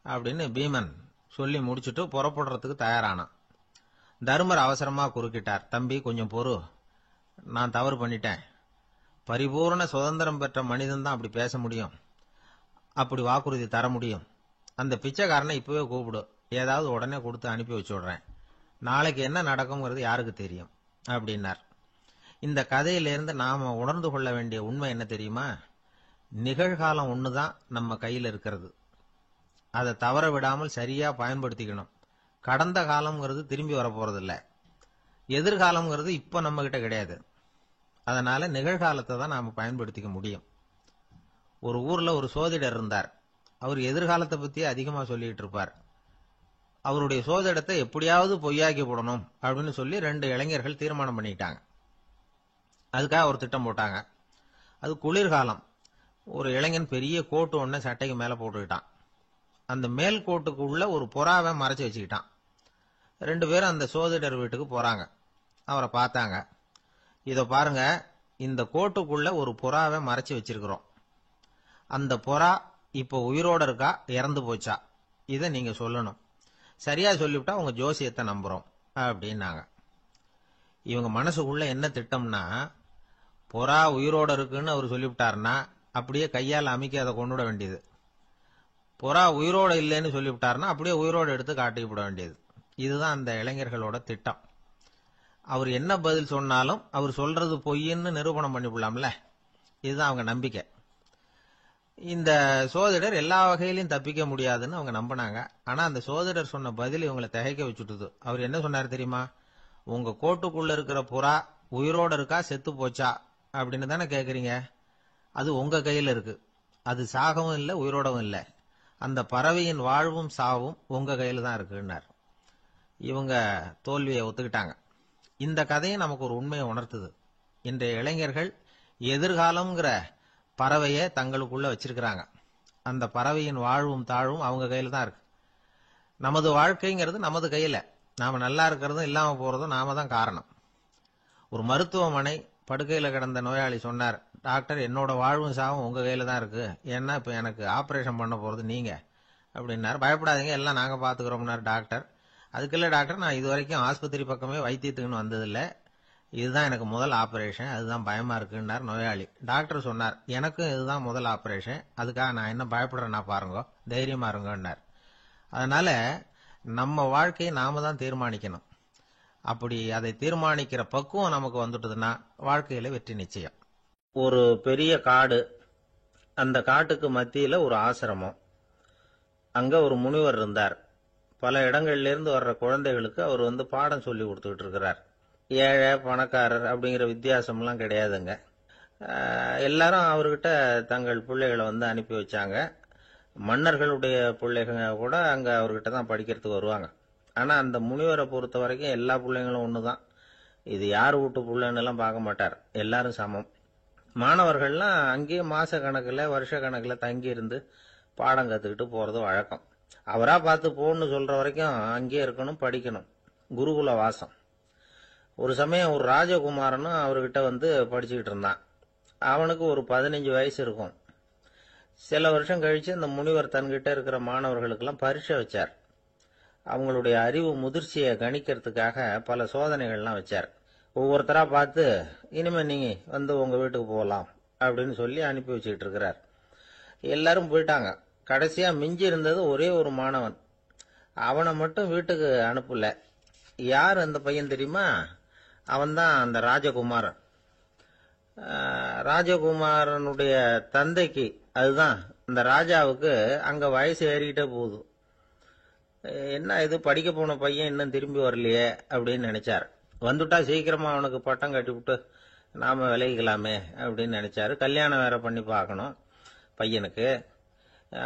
அப்படின்னு பீமன் சொல்லி முடிச்சுட்டு புறப்படுறதுக்கு தயாரானான். தர்மர் அவசரமா குறுக்கிட்டார். தம்பி கொஞ்சம் பொறு, நான் தவறு பண்ணிட்டேன். பரிபூர்ண சுதந்திரம் பெற்ற மனிதன் தான் அப்படி பேச முடியும், அப்படி வாக்குறுதி தர முடியும். அந்த பிச்சைக்காரனை இப்பவே கூப்பிடு, ஏதாவது உடனே கொடுத்து அனுப்பி வச்சு விடுறேன். நாளைக்கு என்ன நடக்கும்ங்கிறது யாருக்கு தெரியும் அப்படின்னார். இந்த கதையிலிருந்து நாம உணர்ந்து கொள்ள வேண்டிய உண்மை என்ன தெரியுமா? நிகழ்காலம் ஒண்ணுதான் நம்ம கையில் இருக்கிறது. அதை தவற விடாமல் சரியா பயன்படுத்திக்கணும். கடந்த காலம்ங்கிறது திரும்பி வர போறதில்ல. எதிர்காலம்ங்கிறது இப்ப நம்ம கிட்ட கிடையாது. அதனால நிகழ்காலத்தை தான் நாம பயன்படுத்திக்க முடியும். ஒரு ஊர்ல ஒரு சோதிடர் இருந்தார். அவர் எதிர்காலத்தை பத்தி அதிகமா சொல்லிட்டு இருப்பார். அவருடைய சோதிடத்தை எப்படியாவது பொய்யாக்கி போடணும் அப்படின்னு சொல்லி 2 இளைஞர்கள் தீர்மானம் பண்ணிட்டாங்க. அதுக்காக ஒரு திட்டம் போட்டாங்க. அது குளிர்காலம். ஒரு இளைஞன் பெரிய கோட்டு ஒண்ணு சட்டைக்கு மேல போட்டுக்கிட்டான். அந்த மேல் கோட்டுக்கு உள்ள ஒரு புறாவை மறைச்சு வச்சுக்கிட்டான். 2 பேரும் அந்த சோதிடர் வீட்டுக்கு போறாங்க. அவரை பார்த்தாங்க. இத பாருங்க, இந்த கோட்டுக்குள்ள ஒரு புறாவை மறைச்சு வச்சிருக்கிறோம். அந்த புறா இப்ப உயிரோட இருக்கா, இறந்து போச்சா, இத நீங்க சொல்லணும். சரியா சொல்லிவிட்டா உங்க ஜோசியத்தை நம்புறோம் அப்படின்னாங்க. இவங்க மனசுக்குள்ள என்ன திட்டம்னா, புறா உயிரோட இருக்குன்னு அவர் சொல்லிவிட்டாருன்னா அப்படியே கையால் அமைக்க அதை கொண்டுட வேண்டியது. புறா உயிரோட இல்லைன்னு சொல்லிவிட்டாருன்னா அப்படியே உயிரோட எடுத்து காட்டிவிட வேண்டியது. இதுதான் அந்த இளைஞர்களோட திட்டம். அவர் என்ன பதில் சொன்னாலும் அவர் சொல்றது பொய்ன்னு நிரூபணம் பண்ணிவிடலாம்ல. இதுதான் அவங்க நம்பிக்கை. இந்த சோதிடர் எல்லா வகையிலையும் தப்பிக்க முடியாதுன்னு அவங்க நம்பினாங்க. ஆனா அந்த சோதிடர் சொன்ன பதில் இவங்களை திகைக்க வச்சுட்டுது. அவர் என்ன சொன்னார் தெரியுமா? உங்க கோட்டுக்குள்ள இருக்கிற புறா உயிரோட இருக்கா செத்து போச்சா அப்படின்னு தானே கேக்குறீங்க. அது உங்க கையில இருக்கு. அது சாகவும் இல்லை, உயிரோடவும் இல்லை. அந்த பறவையின் வாழ்வும் சாவும் உங்க கையில தான் இருக்குன்னார். இவங்க தோல்வியை ஒத்துக்கிட்டாங்க. இந்த கதையை நமக்கு ஒரு உண்மையை உணர்த்துது. இன்றைய இளைஞர்கள் எதிர்காலம்ங்கிற பறவையை தங்களுக்குள்ள வச்சிருக்கிறாங்க. அந்த பறவையின் வாழ்வும் தாழ்வும் அவங்க கையில தான் இருக்கு. நமது வாழ்க்கைங்கிறது நமது கையில. நாம நல்லா இருக்கிறதும் இல்லாம போறதும் நாம தான் காரணம். ஒரு மருத்துவமனை படுக்கையில கிடந்த நோயாளி சொன்னார், டாக்டர் என்னோட வாழ்வும் சாவும் உங்க கையில தான் இருக்கு, ஏன்னா இப்ப எனக்கு ஆபரேஷன் பண்ண போறது நீங்க அப்படின்னாரு. பயப்படாதீங்க, எல்லாம் நாங்க பாத்துக்கிறோம்னாரு டாக்டர். அதுக்கு இல்ல டாக்டர், நான் இது வரைக்கும் ஆஸ்பத்திரி பக்கமே வைத்தியத்துக்குன்னு வந்ததில்லை, இதுதான் எனக்கு முதல் ஆபரேஷன், அதுதான் பயமா இருக்குன்னார் நோயாளி. டாக்டர் சொன்னார், எனக்கும் இதுதான் முதல் ஆபரேஷன், அதுக்காக நான் என்ன பயப்படுறேன்னா பாருங்க, தைரியமா இருங்கன்னார். அதனால நம்ம வாழ்க்கையை நாம தான் தீர்மானிக்கணும். அப்படி அதை தீர்மானிக்கிற பக்குவம் நமக்கு வந்துட்டதுன்னா வாழ்க்கையில வெற்றி நிச்சயம். ஒரு பெரிய காடு, அந்த காட்டுக்கு மத்தியில ஒரு ஆசிரமம். அங்க ஒரு முனிவர் இருந்தார். பல இடங்கள்ல இருந்து வர்ற குழந்தைகளுக்கு அவர் பாடம் சொல்லி கொடுத்துக்கிட்டு இருக்கிறார். ஏழை பணக்காரர் அப்படிங்கிற வித்தியாசம்லாம் கிடையாதுங்க. எல்லாரும் அவர்கிட்ட தங்கள் பிள்ளைகளை அனுப்பி வச்சாங்க. மன்னர்களுடைய பிள்ளைங்க கூட அங்க அவர்கிட்ட தான் படிக்கிறதுக்கு வருவாங்க. ஆனா அந்த முனிவரை பொறுத்த வரைக்கும் எல்லா பிள்ளைங்களும் ஒண்ணுதான். இது யார் வீட்டு பிள்ளைன்னு எல்லாம் பார்க்க மாட்டார், எல்லாரும் சமம். மாணவர்கள்லாம் அங்கேயே மாச கணக்குல வருஷ கணக்குல தங்கி இருந்து பாடம் கத்துக்கிட்டு போறது வழக்கம். அவரா பார்த்து போன்னு சொல்ற வரைக்கும் அங்கேயே இருக்கணும், படிக்கணும். குருகுல வாசம். ஒரு சமயம் ஒரு ராஜகுமாரனும் அவர்கிட்ட படிச்சுக்கிட்டு இருந்தான். அவனுக்கு ஒரு 15 வயசு இருக்கும். சில வருஷம் கழிச்சு அந்த முனிவர் தன்கிட்ட இருக்கிற மாணவர்களுக்கெல்லாம் பரீட்சை வச்சார். அவங்களுடைய அறிவு முதிர்ச்சியை கணிக்கிறதுக்காக பல சோதனைகள்லாம் வச்சார். ஒவ்வொருத்தரா பார்த்து, இனிமே நீங்க உங்க வீட்டுக்கு போகலாம் அப்படின்னு சொல்லி அனுப்பி வச்சுக்கிட்டு இருக்கிறார். எல்லாரும் போயிட்டாங்க. கடைசியா மிஞ்சி இருந்தது ஒரே ஒரு மாணவன். அவனை மட்டும் வீட்டுக்கு அனுப்பல. யார் அந்த பையன் தெரியுமா? அவன்தான் அந்த ராஜகுமாரன். ராஜகுமாரனுடைய தந்தைக்கு, அதுதான் அந்த ராஜாவுக்கு, அங்க வயசு ஏறிக்கிட்டே போகுது. என்ன இது, படிக்க போன பையன் இன்னும் திரும்பி வரலையே அப்படின்னு நினைச்சார். வந்துட்டா சீக்கிரமா அவனுக்கு பட்டம் கட்டி விட்டு நாம விலகிக்கலாமே அப்படின்னு நினைச்சாரு. கல்யாணம் வேற பண்ணி பார்க்கணும் பையனுக்கு.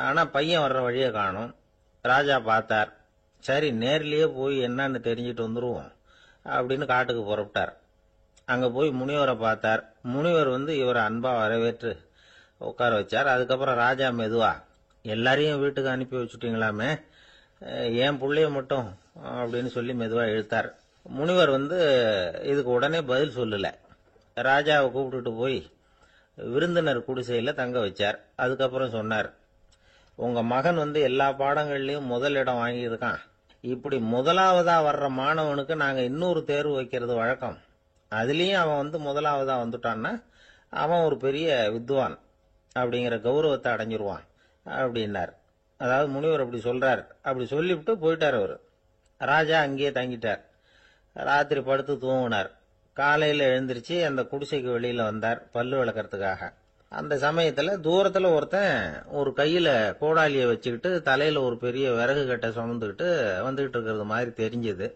ஆனா பையன் வர்ற வழியை காணும். ராஜா பார்த்தார். சரி, நேர்லயே போய் என்னன்னு தெரிஞ்சிட்டு வந்துருவோம் அப்படின்னு காட்டுக்கு புறப்பட்டார். அங்க போய் முனிவரை பார்த்தார். முனிவர் இவரை அன்பா வரவேற்று உட்கார வச்சார். அதுக்கப்புறம் ராஜா மெதுவா, எல்லாரையும் வீட்டுக்கு அனுப்பி வச்சுட்டீங்களாமே, ஏன் புள்ளைய மட்டும் அப்படின்னு சொல்லி மெதுவா இழுத்தார். முனிவர் இதுக்கு உடனே பதில் சொல்லல. ராஜாவை கூப்பிட்டுட்டு போய் விருந்தினர் குடிசையில தங்க வச்சார். அதுக்கப்புறம் சொன்னார், உங்க மகன் எல்லா பாடங்கள்லயும் முதல் இடம் வாங்கியிருக்கான். இப்படி முதலாவதா வர்ற மாணவனுக்கு நாங்க இன்னொரு தேர்வு வைக்கிறது வழக்கம். அதுலயும் அவன் முதலாவதா வந்துட்டான்னா அவன் ஒரு பெரிய வித்வான் அப்படிங்கிற கௌரவத்தை அடைஞ்சிருவான் அப்படின்னார். அதாவது முனிவர் அப்படி சொல்றார். அப்படி சொல்லிவிட்டு போயிட்டார் அவரு. ராஜா அங்கேயே தங்கிட்டார். ராத்திரி படுத்து தூங்கினார். காலையில எழுந்திருச்சு அந்த குடிசைக்கு வெளியில வந்தார் பல்லு விளக்கறதுக்காக. அந்த சமயத்துல தூரத்துல ஒருத்தன் ஒரு கையில கோடாலிய வச்சுக்கிட்டு தலையில ஒரு பெரிய விறகு கட்டை சுமந்துக்கிட்டு வந்துகிட்டு இருக்கிறது மாதிரி தெரிஞ்சது.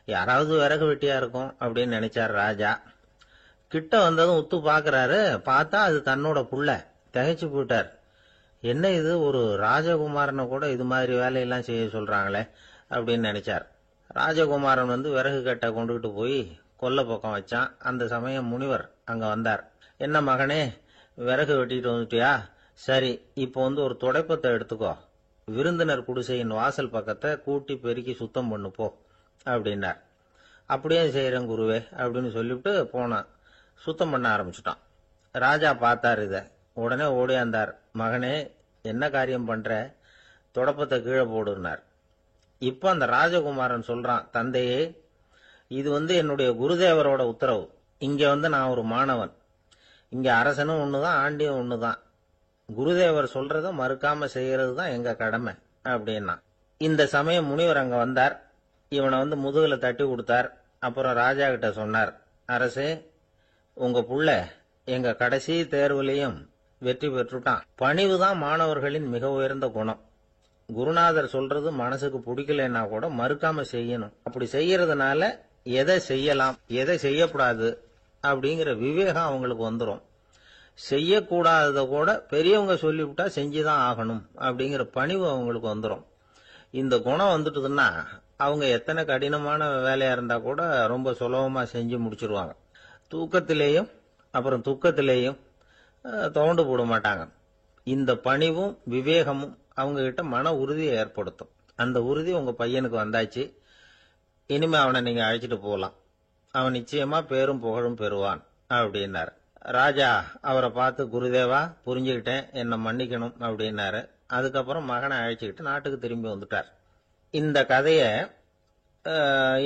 யாராவது விறகு வெட்டியா இருக்கும் அப்படின்னு நினைச்சார் ராஜா. கிட்ட வந்ததும் உத்து பாக்குறாரு. பார்த்தா அது தன்னோட புள்ள. திகைச்சு போயிட்டார். என்ன இது, ஒரு ராஜகுமாரனை கூட இது மாதிரி வேலையெல்லாம் செய்ய சொல்றாங்களே அப்படின்னு நினைச்சார். ராஜகுமாரன் விறகு கட்டை கொண்டுகிட்டு போய் கொல்லை பக்கம் வச்சான். அந்த சமயம் முனிவர் அங்க வந்தார். என்ன மகனே, விறகு வெட்டிட்டு வந்துட்டியா? சரி, இப்போ ஒரு துடைப்பத்தை எடுத்துக்கோ, விருந்தினர் குடிசையின் வாசல் பக்கத்தை கூட்டி பெருக்கி சுத்தம் பண்ணு போ அப்படின்னார். அப்படியே செய்யறேன் குருவே அப்படின்னு சொல்லிவிட்டு போனான். சுத்தம் பண்ண ஆரம்பிச்சுட்டான். ராஜா பார்த்தார் இத. உடனே ஓடியாந்தார். மகனே, என்ன காரியம் பண்ற? துடப்பத்தை கீழே போடுனார். இப்ப அந்த ராஜகுமாரன் சொல்றான், தந்தையே, இது என்னுடைய குருதேவரோட உத்தரவு. இங்க நான் ஒரு மாணவன். இங்க அரசனும் ஒண்ணுதான், ஆண்டியும் ஒண்ணுதான். குருதேவர் சொல்றத மறுக்காம செய்யறது தான் எங்க கடமை அப்படின்னா. இந்த சமயம் முனிவர் அங்க வந்தார். இவனை முதுகுல தட்டி கொடுத்தார். அப்புறம் ராஜா கிட்ட சொன்னார், அரசே, உங்க புள்ள எங்க கடைசி தேர்வுலையும் வெற்றி பெற்றுட்டான். பணிவுதான் மாணவர்களின் மிக உயர்ந்த குணம். குருநாதர் சொல்றது மனசுக்கு பிடிக்கலன்னா கூட மறுக்காம செய்யணும். அப்படி செய்யறதுனால எதை செய்யலாம் எதை செய்யக்கூடாது அப்படிங்கிற விவேகம் அவங்களுக்கு வந்துடும். செய்யக்கூடாதத கூட பெரியவங்க சொல்லிவிட்டா செஞ்சுதான் ஆகணும் அப்படிங்கிற பணிவு அவங்களுக்கு வந்துடும். இந்த குணம் வந்துட்டுதுன்னா அவங்க எத்தனை கடினமான வேலையா இருந்தா கூட ரொம்ப சுலபமா செஞ்சு முடிச்சிருவாங்க. தூக்கத்திலேயும் அப்புறம் துக்கத்திலேயும் தோண்டு போட மாட்டாங்க. இந்த பணிவும் விவேகமும் அவங்க கிட்ட மன உறுதியை ஏற்படுத்தும். அந்த உறுதி உங்க பையனுக்கு வந்தாச்சு. இனிமே அவனை நீங்க அழைச்சிட்டு போகலாம். அவன் நிச்சயமா பேரும் புகழும் பெறுவான் அப்படின்னாரு. ராஜா அவரை பார்த்து, குருதேவா, புரிஞ்சுக்கிட்டேன், என்ன மன்னிக்கணும் அப்படின்னாரு. அதுக்கப்புறம் மகனை அழைச்சிக்கிட்டு நாட்டுக்கு திரும்பி வந்துட்டார். இந்த கதைய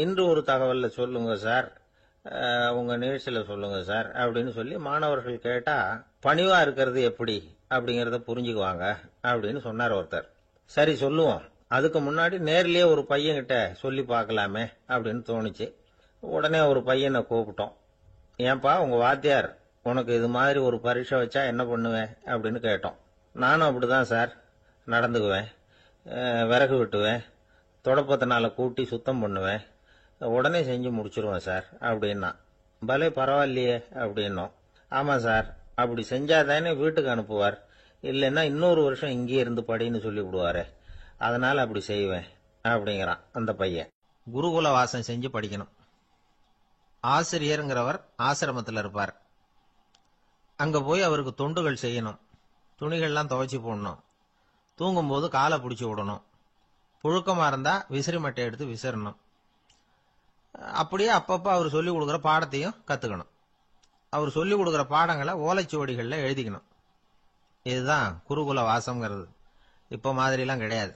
இன்று ஒரு தகவல்ல சொல்லுங்க சார், உங்க நிகழ்ச்சியில சொல்லுங்க சார் அப்படின்னு சொல்லி மாணவர்கள் கேட்டா பணிவா இருக்கிறது எப்படி அப்படிங்கறத புரிஞ்சுக்குவாங்க அப்படின்னு சொன்னார் ஒருத்தர். சரி சொல்லுவோம், அதுக்கு முன்னாடி நேர்லயே ஒரு பையன்கிட்ட சொல்லி பார்க்கலாமே அப்படின்னு தோணுச்சு. உடனே ஒரு பையனை கூப்பிட்டோம். ஏன்பா உங்க வாத்தியார் உனக்கு இது மாதிரி ஒரு பரீட்சை வச்சா என்ன பண்ணுவேன் அப்படின்னு கேட்டோம். நானும் அப்படிதான் சார் நடந்துக்குவேன், விறகு வெட்டுவேன், தொடப்பத்தினால கூட்டி சுத்தம் பண்ணுவேன், உடனே செஞ்சு முடிச்சிருவேன் சார் அப்படின்னா. பலே பரவாயில்லையே அப்படின்னோம். ஆமா சார், அப்படி செஞ்சாதானே வீட்டுக்கு அனுப்புவார், இல்லைன்னா இன்னொரு வருஷம் இங்கே இருந்து படின்னு சொல்லி விடுவாரு, அதனால அப்படி செய்வேன் அப்படிங்கிறான் அந்த பையன். குருகுல வாசம் செஞ்சு படிக்கணும். ஆசிரியருங்கிறவர் ஆசிரமத்தில் இருப்பார். அங்க போய் அவருக்கு தொண்டுகள் செய்யணும், துணிகள்லாம் துவைச்சி போடணும், தூங்கும்போது காலை பிடிச்சி விடணும், புழுக்கமா இருந்தா விசிறி மட்டை எடுத்து விசிறணும். அப்படியே அப்பப்ப அவர் சொல்லிக் கொடுக்குற பாடத்தையும் கத்துக்கணும். அவர் சொல்லிக் கொடுக்குற பாடங்களை ஓலைச்சுவடிகள்ல எழுதிக்கணும். இதுதான் குருகுல வாசம்ங்கிறது. இப்ப மாதிரிலாம் கிடையாது.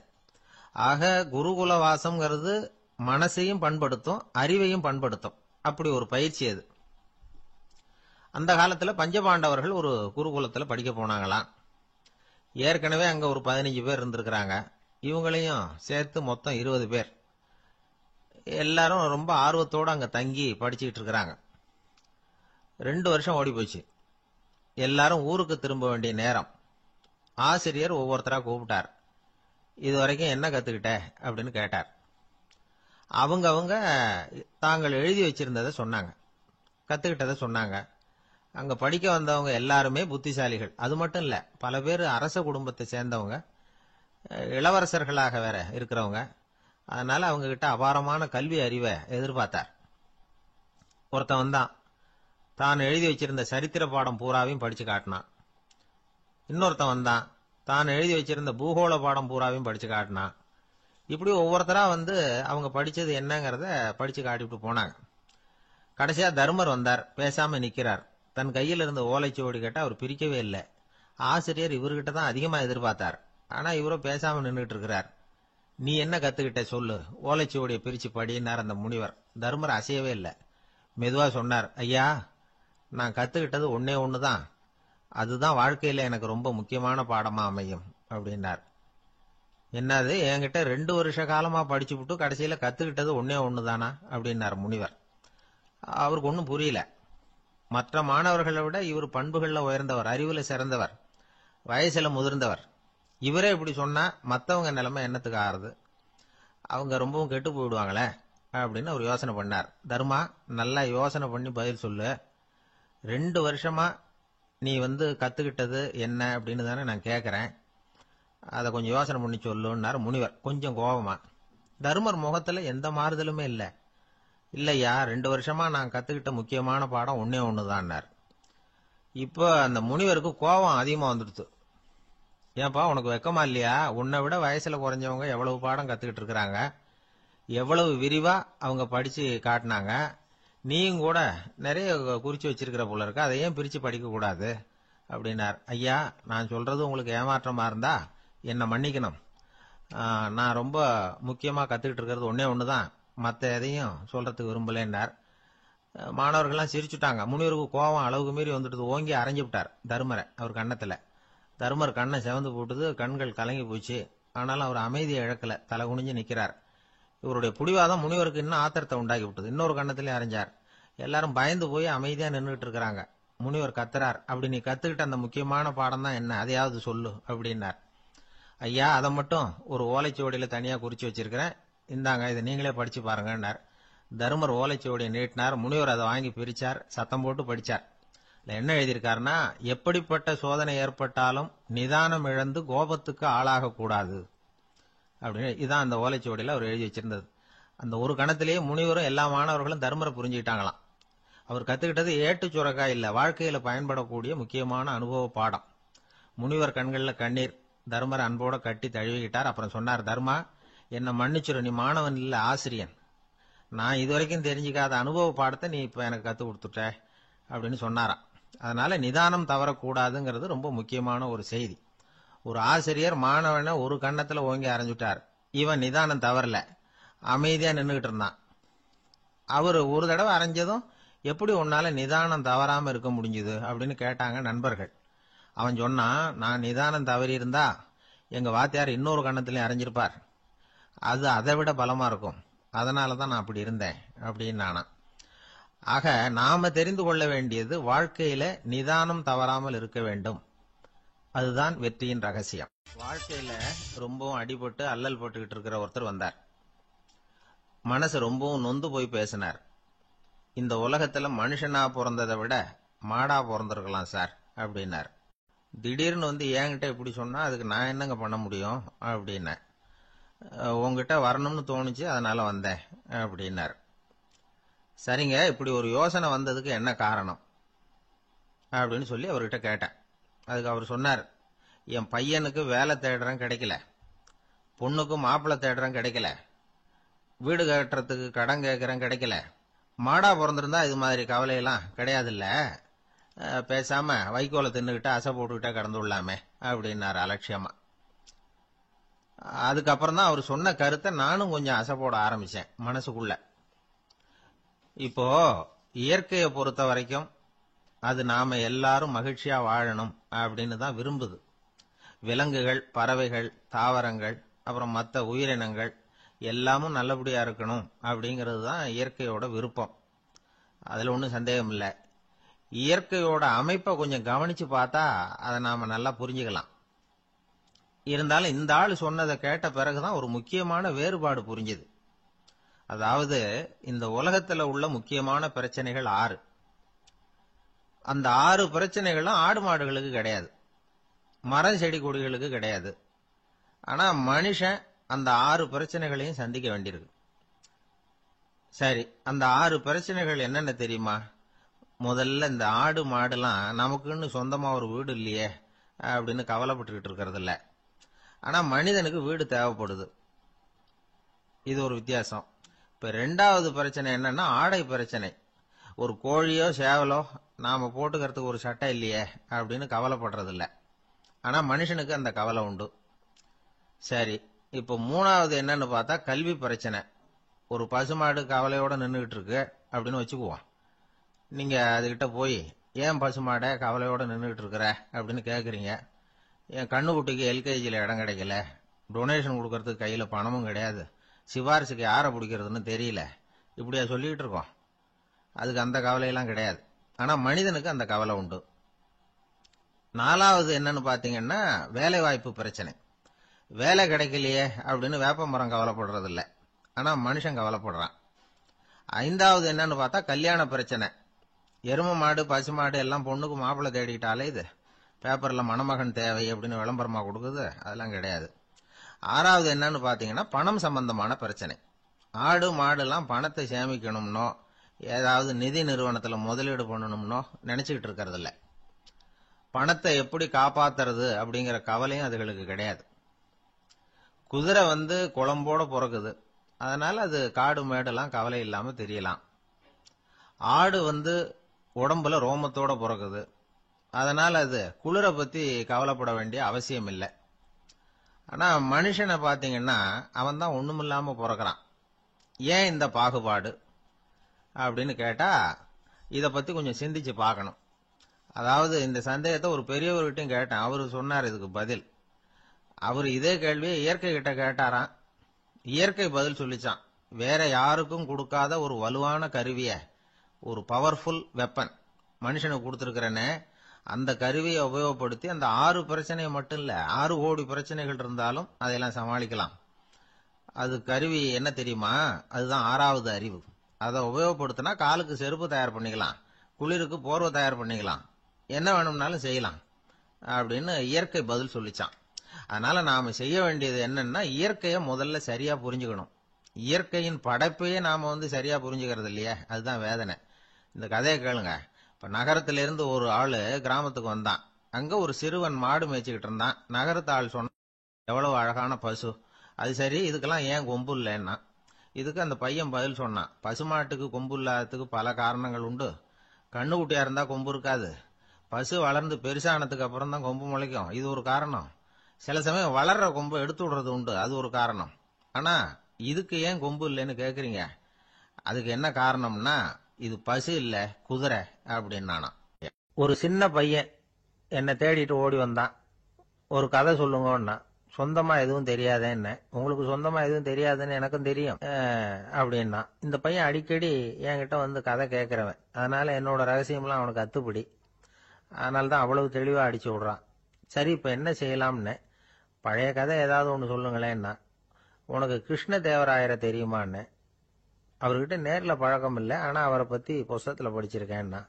ஆக குருகுல வாசம்ங்கிறது மனசையும் பண்படுத்தும், அறிவையும் பண்படுத்தும். அப்படி ஒரு பயிற்சி அது. அந்த காலத்துல பஞ்சபாண்டவர்கள் ஒரு குருகுலத்துல படிக்க போனாங்களாம். ஏற்கனவே அங்க ஒரு 15 பேர் இருந்திருக்கிறாங்க. இவங்களையும் சேர்த்து மொத்தம் 20 பேர். எல்லாரும் ரொம்ப ஆர்வத்தோட அங்க தங்கி படிச்சுக்கிட்டு இருக்கிறாங்க. 2 வருஷம் ஓடி போச்சு. எல்லாரும் ஊருக்கு திரும்ப வேண்டிய நேரம். ஆசிரியர் ஒவ்வொருத்தரா கூப்பிட்டார். இது வரைக்கும் என்ன கத்துக்கிட்ட அப்படின்னு கேட்டார். அவங்க தாங்கள் எழுதி வச்சிருந்ததை சொன்னாங்க, கத்துக்கிட்டதை சொன்னாங்க. அங்க படிக்க வந்தவங்க எல்லாருமே புத்திசாலிகள். அது மட்டும் இல்ல, பல பேர் அரச குடும்பத்தை சேர்ந்தவங்க, இளவரசர்களாக வேற இருக்கிறவங்க. அதனால அவங்க கிட்ட அபாரமான கல்வி அறிவை எதிர்பார்த்தார். ஒருத்தன் வந்தான், தான் எழுதி வச்சிருந்த சரித்திர பாடம் பூராவையும் படிச்சு காட்டினான். இன்னொருத்தன் வந்தான், தான் எழுதி வச்சிருந்த பூகோள பாடம் பூராவையும் படிச்சு காட்டினான். இப்படி ஒவ்வொருத்தரா வந்து அவங்க படிச்சது என்னங்கிறத படிச்சு காட்டிட்டு போனாங்க. கடைசியா தர்மர் வந்தார். பேசாம நிக்கிறார். தன் கையில் இருந்த ஓலைச்சுவடி கேட்டா அவர் பிரிக்கவே இல்லை. ஆசிரியர் இவர்கிட்ட தான் அதிகமா எதிர்பார்த்தார். ஆனா இவரோ பேசாம நின்றுட்டு இருக்கிறார். நீ என்ன கத்துக்கிட்ட சொல்லு, ஓலைச்சுவடியை பிரிச்சு படினார் அந்த முனிவர். தர்மர் அசையவே இல்லை. மெதுவா சொன்னார், ஐயா நான் கத்துக்கிட்டது ஒன்னே ஒண்ணுதான், அதுதான் வாழ்க்கையில எனக்கு ரொம்ப முக்கியமான பாடமா அமையும் அப்படின்னார். என்னது, என்கிட்ட 2 வருஷ காலமா படிச்சு விட்டு கடைசியில கத்துக்கிட்டது ஒன்னே ஒண்ணுதானா அப்படின்னார் முனிவர். அவருக்கு ஒன்னும் புரியல. மற்ற மாணவர்களை விட இவர் பண்புகள்ல உயர்ந்தவர், அறிவுல சிறந்தவர், வயசுல முதிர்ந்தவர். இவரே இப்படி சொன்னா மத்தவங்க நிலைமை என்னத்துக்கு ஆறுது, அவங்க ரொம்பவும் கெட்டு போயிடுவாங்களே அப்படின்னு அவர் யோசனை பண்ணார். தர்மா, நல்லா யோசனை பண்ணி பதில் சொல்லு. 2 வருஷமா நீ வந்து கத்துக்கிட்டது என்ன அப்படின்னு தானே நான் கேட்கறேன், அதை கொஞ்சம் யோசனை பண்ணி சொல்லுன்னார் முனிவர் கொஞ்சம் கோபமா. தர்மர் முகத்துல எந்த மாறுதலுமே இல்லை. இல்லையா, 2 வருஷமா நான் கத்துக்கிட்ட முக்கியமான பாடம் ஒன்னே ஒண்ணுதான்னார். இப்போ அந்த முனிவருக்கு கோபம் அதிகமா வந்துடுச்சு. ஏன்பா உனக்கு வெக்கமா இல்லையா, உன்னை விட வயசுல குறைஞ்சவங்க எவ்வளவு பாடம் கத்துக்கிட்டு இருக்கிறாங்க, எவ்வளவு விரிவா அவங்க படிச்சு காட்டினாங்க, நீயும் கூட நிறைய குறிச்சு வச்சிருக்கிற போல இருக்க, அதை ஏன் பிரிச்சு படிக்க கூடாது அப்படின்னார். ஐயா நான் சொல்றது உங்களுக்கு ஏமாற்றமா இருந்தா என்ன மன்னிக்கணும், நான் ரொம்ப முக்கியமா கத்துக்கிட்டு இருக்கிறது ஒன்னே ஒண்ணுதான், மற்ற எதையும் சொல்றதுக்கு விரும்பலன்னார். மாணவர்கள்லாம் சிரிச்சுட்டாங்க. முனிவருக்கு கோபம் அளவுக்கு மீறி வந்துட்டு ஓங்கி அரைஞ்சு விட்டார் தர்மரை அவர் கண்ணத்துல. தர்மர் கண்ணை செவந்து போட்டுது, கண்கள் கலங்கி போச்சு. ஆனாலும் அவர் அமைதியை இழக்கல, தலை குனிஞ்சு நிக்கிறார். இவருடைய புடிவாதம் முனிவருக்கு இன்னும் ஆத்திரத்தை உண்டாக்கி விட்டது. இன்னொரு கண்ணத்திலே அரைஞ்சார். எல்லாரும் பயந்து போய் அமைதியா நின்றுட்டு இருக்கிறாங்க. முனிவர் கத்துறார், அப்படி நீ கத்துக்கிட்ட அந்த முக்கியமான பாடம் தான் என்ன, அதையாவது சொல்லு அப்படின்னார். ஐயா அதை மட்டும் ஒரு ஓலைச்சுவடியில தனியா குறிச்சு வச்சிருக்கிறேன், இந்தாங்க இதை நீங்களே படிச்சு பாருங்கன்னார். தர்மர் ஓலைச்சுவடியை நீட்டினார். முனிவர் அதை வாங்கி பிரிச்சார், சத்தம் போட்டு படிச்சார். என்ன எழுதியிருக்காருன்னா, எப்படிப்பட்ட சோதனை ஏற்பட்டாலும் நிதானம் இழந்து கோபத்துக்கு ஆளாக கூடாது அப்படின்னு. இதான் அந்த ஓலைச்சுவடியில அவர் எழுதி வச்சிருந்தது. அந்த ஒரு கணத்திலேயே முனிவரும் எல்லா மாணவர்களும் தர்மரை புரிஞ்சுக்கிட்டாங்களாம். அவர் கத்துக்கிட்டது ஏட்டு சுரக்கா இல்ல, வாழ்க்கையில பயன்படக்கூடிய முக்கியமான அனுபவ பாடம். முனிவர் கண்கள்ல கண்ணீர். தர்மரை அன்போட கட்டி தழுவிக்கிட்டார். அப்புறம் சொன்னார், தர்மா என்ன மன்னிச்சிரு, நீ மாணவன் இல்ல ஆசிரியன், நான் இதுவரைக்கும் தெரிஞ்சுக்காத அனுபவ பாடத்தை நீ இப்ப எனக்கு கத்து கொடுத்துட்ட அப்படின்னு சொன்னாராம். அதனால நிதானம் தவறக்கூடாதுங்கிறது ரொம்ப முக்கியமான ஒரு செய்தி. ஒரு ஆசிரியர் மாணவனை ஒரு கண்ணத்துல ஓங்கி அரைஞ்சுட்டார். இவன் நிதானம் தவறல, அமைதியா நின்றுகிட்டு இருந்தான். அவர் ஒரு தடவை அரைஞ்சதும் எப்படி உன்னால நிதானம் தவறாம இருக்க முடிஞ்சுது அப்படின்னு கேட்டாங்க நண்பர்கள். அவன் சொன்னான், நான் நிதானம் தவறி இருந்தா எங்க வாத்தியார் இன்னொரு கண்ணத்திலையும் அரைஞ்சிருப்பார். அது அதை விட பலமா இருக்கும். அதனாலதான் நான் அப்படி இருந்தேன் அப்படின்னு நானா. ஆக நாம தெரிந்து கொள்ள வேண்டியது வாழ்க்கையில நிதானம் தவறாமல் இருக்க வேண்டும். அதுதான் வெற்றியின் ரகசியம். வாழ்க்கையில ரொம்பவும் அடிபட்டு அல்லல் போட்டுக்கிட்டு இருக்கிற ஒருத்தர் வந்தார். மனசு ரொம்பவும் நொந்து போய் பேசினார். இந்த உலகத்துல மனுஷனா பிறந்ததை விட மாடா பிறந்திருக்கலாம் சார் அப்படின்னார். திடீர்னு வந்து என்கிட்ட இப்படி சொன்னா அதுக்கு நான் என்னங்க பண்ண முடியும் அப்படின்ன. உங்ககிட்ட வரணும்னு தோணுச்சு, அதனால வந்தேன் அப்படின்னார். சரிங்க, இப்படி ஒரு யோசனை வந்ததுக்கு என்ன காரணம் அப்படின்னு சொல்லி அவர்கிட்ட கேட்டேன். அதுக்கு அவர் சொன்னார், என் பையனுக்கு வேலை தேடுறேன் கிடைக்கல, பொண்ணுக்கு மாப்பிள்ளை தேடுறேன் கிடைக்கல, வீடு கட்டுறதுக்கு கடன் கேட்கறேன் கிடைக்கல. மாடா பிறந்திருந்தா இது மாதிரி கவலையெல்லாம் கிடையாதுல்ல, பேசாம வைக்கோலை தின்னுகிட்ட அசை போட்டுக்கிட்டே கடந்து விடலாமே அப்படின்னாரு அலட்சியமா. அதுக்கப்புறம் தான் அவர் சொன்ன கருத்தை நானும் கொஞ்சம் அசை போட ஆரம்பிச்சேன் மனசுக்குள்ள. இப்போ இயற்கையை பொறுத்த வரைக்கும் அது நாம எல்லாரும் மகிழ்ச்சியா வாழணும் அப்படின்னு தான் விரும்புது. விலங்குகள், பறவைகள், தாவரங்கள், அப்புறம் மற்ற உயிரினங்கள் எல்லாமும் நல்லபடியா இருக்கணும் அப்படிங்கிறது தான் இயற்கையோட விருப்பம். அதுல ஒன்றும் சந்தேகம் இல்லை. இயற்கையோட அமைப்பை கொஞ்சம் கவனிச்சு பார்த்தா அதை நாம நல்லா புரிஞ்சுக்கலாம். இருந்தாலும் இந்த ஆள் சொன்னதை கேட்ட பிறகுதான் ஒரு முக்கியமான வேறுபாடு புரிஞ்சுது. அதாவது இந்த உலகத்துல உள்ள முக்கியமான பிரச்சனைகள் 6. அந்த 6 பிரச்சனைகளும் ஆடு மாடுகளுக்கு கிடையாது, மரம் செடி கொடிகளுக்கு கிடையாது. ஆனா மனுஷன் அந்த 6 பிரச்சனைகளையும் சந்திக்க வேண்டியிருக்கு. சரி, அந்த 6 பிரச்சனைகள் என்னென்ன தெரியுமா? முதல்ல இந்த ஆடு மாடுலாம் நமக்குன்னு சொந்தமா ஒரு வீடு இல்லையே அப்படின்னு கவலைப்பட்டுக்கிட்டு இருக்கிறது இல்ல. ஆனா மனிதனுக்கு வீடு தேவைப்படுது. இது ஒரு வித்தியாசம். இப்ப 2வது பிரச்சனை என்னன்னா ஆடை பிரச்சனை. ஒரு கோழியோ சேவலோ நாம போட்டுக்கிறதுக்கு ஒரு சட்டை இல்லையே அப்படின்னு கவலைப்படுறது இல்ல. ஆனா மனுஷனுக்கு அந்த கவலை உண்டு. சரி, இப்ப 3வது என்னன்னு பார்த்தா கல்வி பிரச்சனை. ஒரு பசுமாடு கவலையோட நின்றுகிட்டு இருக்கு அப்படின்னு வச்சுக்குவோம். நீங்க அதுகிட்ட போய், ஏன் பசுமாட கவலையோட நின்றுகிட்டு இருக்கிற அப்படின்னு கேக்குறீங்க. என் கண்ணுக்குட்டிக்கு எல்கேஜியில் இடம் கிடைக்கல, டொனேஷன் கொடுக்கறதுக்கு கையில பணமும் கிடையாது, சிபாரிசுக்கு யாரை பிடிக்கிறதுன்னு தெரியல, இப்படியா சொல்லிட்டு இருக்கோம். அதுக்கு அந்த கவலையெல்லாம் கிடையாது. ஆனா மனிதனுக்கு அந்த கவலை உண்டு. 4வது என்னன்னு பாத்தீங்கன்னா வேலை வாய்ப்பு பிரச்சனை. வேலை கிடைக்கலையே அப்படின்னு வேப்ப மரம் கவலைப்படுறது இல்ல, ஆனா மனுஷன் கவலைப்படுறான். 5வது என்னன்னு பார்த்தா கல்யாண பிரச்சனை. எரும மாடு பசுமாடு எல்லாம் பொண்ணுக்கு மாப்பிள்ளை தேடிக்கிட்டாலே இது பேப்பர்ல மணமகன் தேவை அப்படின்னு விளம்பரமா கொடுக்குது, அதெல்லாம் கிடையாது. 6வது என்னன்னு பாத்தீங்கன்னா பணம் சம்பந்தமான பிரச்சனை. ஆடு மாடு எல்லாம் பணத்தை சேமிக்கணும்னோ ஏதாவது நிதி நிறுவனத்துல முதலீடு பண்ணணும்னோ நினைச்சுக்கிட்டு இருக்கிறது இல்ல. பணத்தை எப்படி காப்பாத்துறது அப்படிங்கிற கவலையும் அதுகளுக்கு கிடையாது. குதிரை வந்து குளம்போட பிறகுது, அதனால அது காடு மேடெல்லாம் கவலை இல்லாம தெரியலாம். ஆடு வந்து உடம்புல ரோமத்தோட பிறகுது, அதனால அது குளிரை பத்தி கவலைப்பட வேண்டிய அவசியம் இல்லை. ஆனா மனுஷனை பாத்தீங்கன்னா அவன் தான் ஒண்ணுமில்லாம பிறக்கிறான். ஏன் இந்த பாகுபாடு அப்படின்னு கேட்டா இத பத்தி கொஞ்சம் சிந்திச்சு பார்க்கணும். அதாவது இந்த சந்தேகத்தை ஒரு பெரியவர்கிட்டையும் கேட்டேன். அவரு சொன்னார் இதுக்கு பதில். அவர் இதே கேள்வியை இயற்கை கிட்ட கேட்டாராம். இயற்கை பதில் சொல்லிச்சான், வேற யாருக்கும் கொடுக்காத ஒரு வலுவான கருவிய, ஒரு பவர்ஃபுல் வெப்பன் மனுஷனுக்கு கொடுத்திருக்கிறேன்னு, அந்த கருவியை உபயோகப்படுத்தி அந்த 6 பிரச்சனையை மட்டும் இல்ல 6 கோடி பிரச்சனைகள் இருந்தாலும் அதையெல்லாம் சமாளிக்கலாம். அது கருவி என்ன தெரியுமா? அதுதான் 6வது அறிவு. அதை உபயோகப்படுத்தினா காலுக்கு செருப்பு தயார் பண்ணிக்கலாம், குளிருக்கு போர்வை தயார் பண்ணிக்கலாம், என்ன வேணும்னாலும் செய்யலாம் அப்படின்னு இயற்கை பதில் சொல்லிச்சான். அதனால நாம செய்ய வேண்டியது என்னன்னா இயற்கையை முதல்ல சரியா புரிஞ்சுக்கணும். இயற்கையின் படைப்பையே நாம வந்து சரியா புரிஞ்சுக்கிறது இல்லையே, அதுதான் வேதனை. இந்த கதையை கேளுங்க. இப்ப நகரத்திலிருந்து ஒரு ஆளு கிராமத்துக்கு வந்தான். அங்க ஒரு சிறுவன் மாடு மேய்ச்சிக்கிட்டு இருந்தான். நகரத்து ஆள் சொன்ன, எவ்வளவு அழகான பசு, அது சரி இதுக்கெல்லாம் ஏன் கொம்பு இல்லைன்னா. இதுக்கு அந்த பையன் பதில் சொன்னான், பசுமாட்டுக்கு கொம்பு இல்லாததுக்கு பல காரணங்கள் உண்டு. கண்ணுக்குட்டியா இருந்தா கொம்பு இருக்காது, பசு வளர்ந்து பெருசானதுக்கு அப்புறம் தான் கொம்பு முளைக்கும், இது ஒரு காரணம். சில சமயம் வளர்ற கொம்பு எடுத்து விடுறது உண்டு, அது ஒரு காரணம். ஆனா இதுக்கு ஏன் கொம்பு இல்லைன்னு கேக்குறீங்க. அதுக்கு என்ன காரணம்னா, இது பசு இல்ல குதிரை அப்படின்னானா. ஒரு சின்ன பையன் என்னை தேடிட்டு ஓடி வந்தான். ஒரு கதை சொல்லுங்கன்னா, சொந்தமா எதுவும் தெரியாத என்ன, உங்களுக்கு சொந்தமா எதுவும் தெரியாதுன்னு எனக்கும் தெரியும் அப்படின்னா. இந்த பையன் அடிக்கடி என்கிட்ட வந்து கதை கேட்கிறவன், அதனால என்னோட ரகசியம்லாம் அவனுக்கு அத்துப்படி. அதனால தான் அவ்வளவு தெளிவா அடிச்சு விடுறான். சரி, இப்ப என்ன செய்யலாம்னு, பழைய கதை ஏதாவது ஒன்று சொல்லுங்களேன்னா. உனக்கு கிருஷ்ண தேவராயரை தெரியுமான்னு. அவர்கிட்ட நேரில் பழக்கம் இல்லை, ஆனா அவரை பத்தி புஸ்தகத்துல படிச்சிருக்கேன்னா.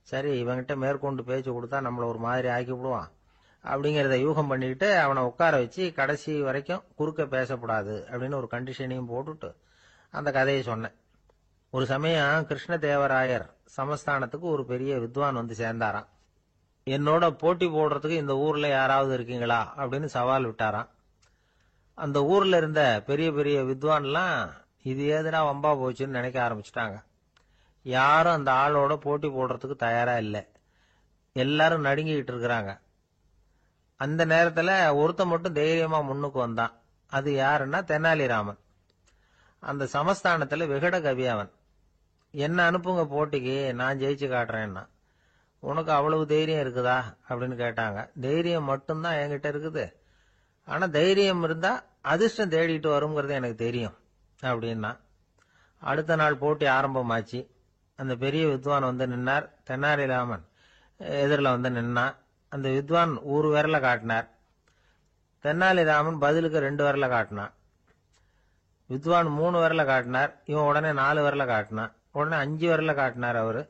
சரி, இவங்கிட்ட மேற்கொண்டு பேச்சு கொடுத்தா நம்மள ஒரு மாதிரி ஆக்கி விடுவான் அப்படிங்கிறத யூகம் பண்ணிக்கிட்டு அவனை உட்கார வச்சு கடைசி வரைக்கும் குறுக்க பேசக்கூடாது அப்படின்னு ஒரு கண்டிஷனையும் போட்டுட்டு அந்த கதையை சொன்னேன். ஒரு சமயம் கிருஷ்ணதேவராயர் சமஸ்தானத்துக்கு ஒரு பெரிய வித்வான் வந்து சேர்ந்தாராம். என்னோட போட்டி போடுறதுக்கு இந்த ஊர்ல யாராவது இருக்கீங்களா அப்படின்னு சவால் விட்டாராம். அந்த ஊர்ல இருந்த பெரிய பெரிய வித்வான்லாம் இது ஏதுனா வம்பா போச்சுன்னு நினைக்க ஆரம்பிச்சுட்டாங்க. யாரும் அந்த ஆளோட போட்டி போடுறதுக்கு தயாரா இல்லை. எல்லாரும் நடுங்கிட்டு இருக்கிறாங்க. அந்த நேரத்துல ஒருத்த மட்டும் தைரியமா முன்னுக்கு வந்தான். அது யாருன்னா தெனாலிராமன். அந்த சமஸ்தானத்துல விகட கவி அவன். என்ன அனுப்புங்க போட்டிக்கு, நான் ஜெயிச்சு காட்டுறேன்னா. உனக்கு அவ்வளவு தைரியம் இருக்குதா அப்படின்னு கேட்டாங்க. தைரியம் மட்டும்தான் என்கிட்ட இருக்குது, ஆனா தைரியம் இருந்தா அதிர்ஷ்டம் தேடிட்டு வருங்கிறது எனக்கு தெரியும் அப்படின்னா. அடுத்த நாள் போட்டி ஆரம்பமாச்சு. அந்த பெரிய வித்வான் வந்து நின்னார். தெனாலிராமன் எதிரில் வந்து நின்னான். அந்த வித்வான் ஒரு விரல காட்டினார். தெனாலிராமன் பதிலுக்கு 2 விரல காட்டினான். வித்வான் 3 விரல காட்டினார். இவன் உடனே 4 விரல காட்டினான். உடனே 5 விரல காட்டினார் அவரு.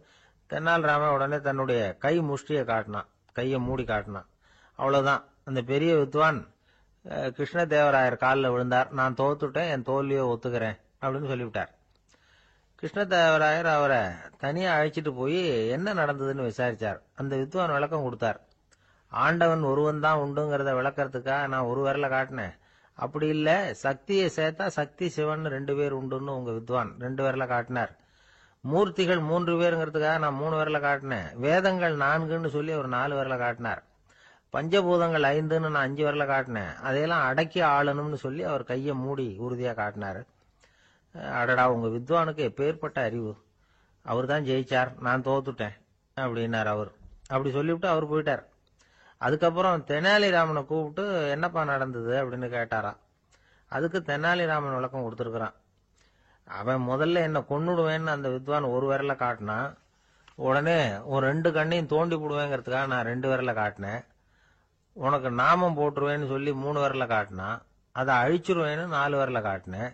தெனாலிராமன் உடனே தன்னுடைய கை முஷ்டியை காட்டினான், கையை மூடி காட்டினான். அவ்வளவுதான். அந்த பெரிய வித்வான் கிருஷ்ணதேவராயர் காலில் விழுந்தார். நான் தோத்துட்டேன், என் தோல்வியை ஒத்துக்கிறேன் அப்படின்னு சொல்லிவிட்டார். கிருஷ்ணதேவராயர் அவரை தனியா அழைச்சிட்டு போய் என்ன நடந்ததுன்னு விசாரிச்சார். அந்த வித்வான் விளக்கம் கொடுத்தார். ஆண்டவன் ஒருவன் தான் உண்டுங்கிறத விளக்கறதுக்காக நான் ஒரு விரல காட்டினேன். அப்படி இல்ல, சக்தியை சேர்த்தா சக்தி சிவன் 2 பேர் உண்டுன்னு உங்க வித்வான் 2 விரல காட்டினார். மூர்த்திகள் 3 பேருங்கிறதுக்காக நான் 3 விரல காட்டினேன். வேதங்கள் 4ன்னு சொல்லி அவர் 4 விரல காட்டினார். பஞ்சபூதங்கள் 5ன்னு நான் 5 விரல காட்டினேன். அதையெல்லாம் அடக்கி ஆளணும்னு சொல்லி அவர் கையை மூடி உறுதியா காட்டினாரு. அடடா, உங்க வித்வானுக்கு எப்பேற்பட்ட அறிவு, அவர் தான் ஜெயிச்சார், நான் தோத்துட்டேன் அப்படின்னார் அவர். அப்படி சொல்லிவிட்டு அவர் போயிட்டார். அதுக்கப்புறம் தெனாலிராமனை கூப்பிட்டு என்னப்பா நடந்தது அப்படின்னு கேட்டாராம். அதுக்கு தெனாலிராமன் விளக்கம் கொடுத்துருக்கிறான். அவன் முதல்ல என்ன கொன்னுடுவேன்னு அந்த வித்வான் ஒரு விரல காட்டினான். உடனே ஒரு 2 கண்ணையும் தோண்டி போடுவேங்கிறதுக்காக நான் 2 விரல காட்டினேன். உனக்கு நாமம் போட்டுருவேன்னு சொல்லி 3 விரல காட்டினான். அதை அழிச்சிருவேன்னு 4 விரல காட்டினேன்.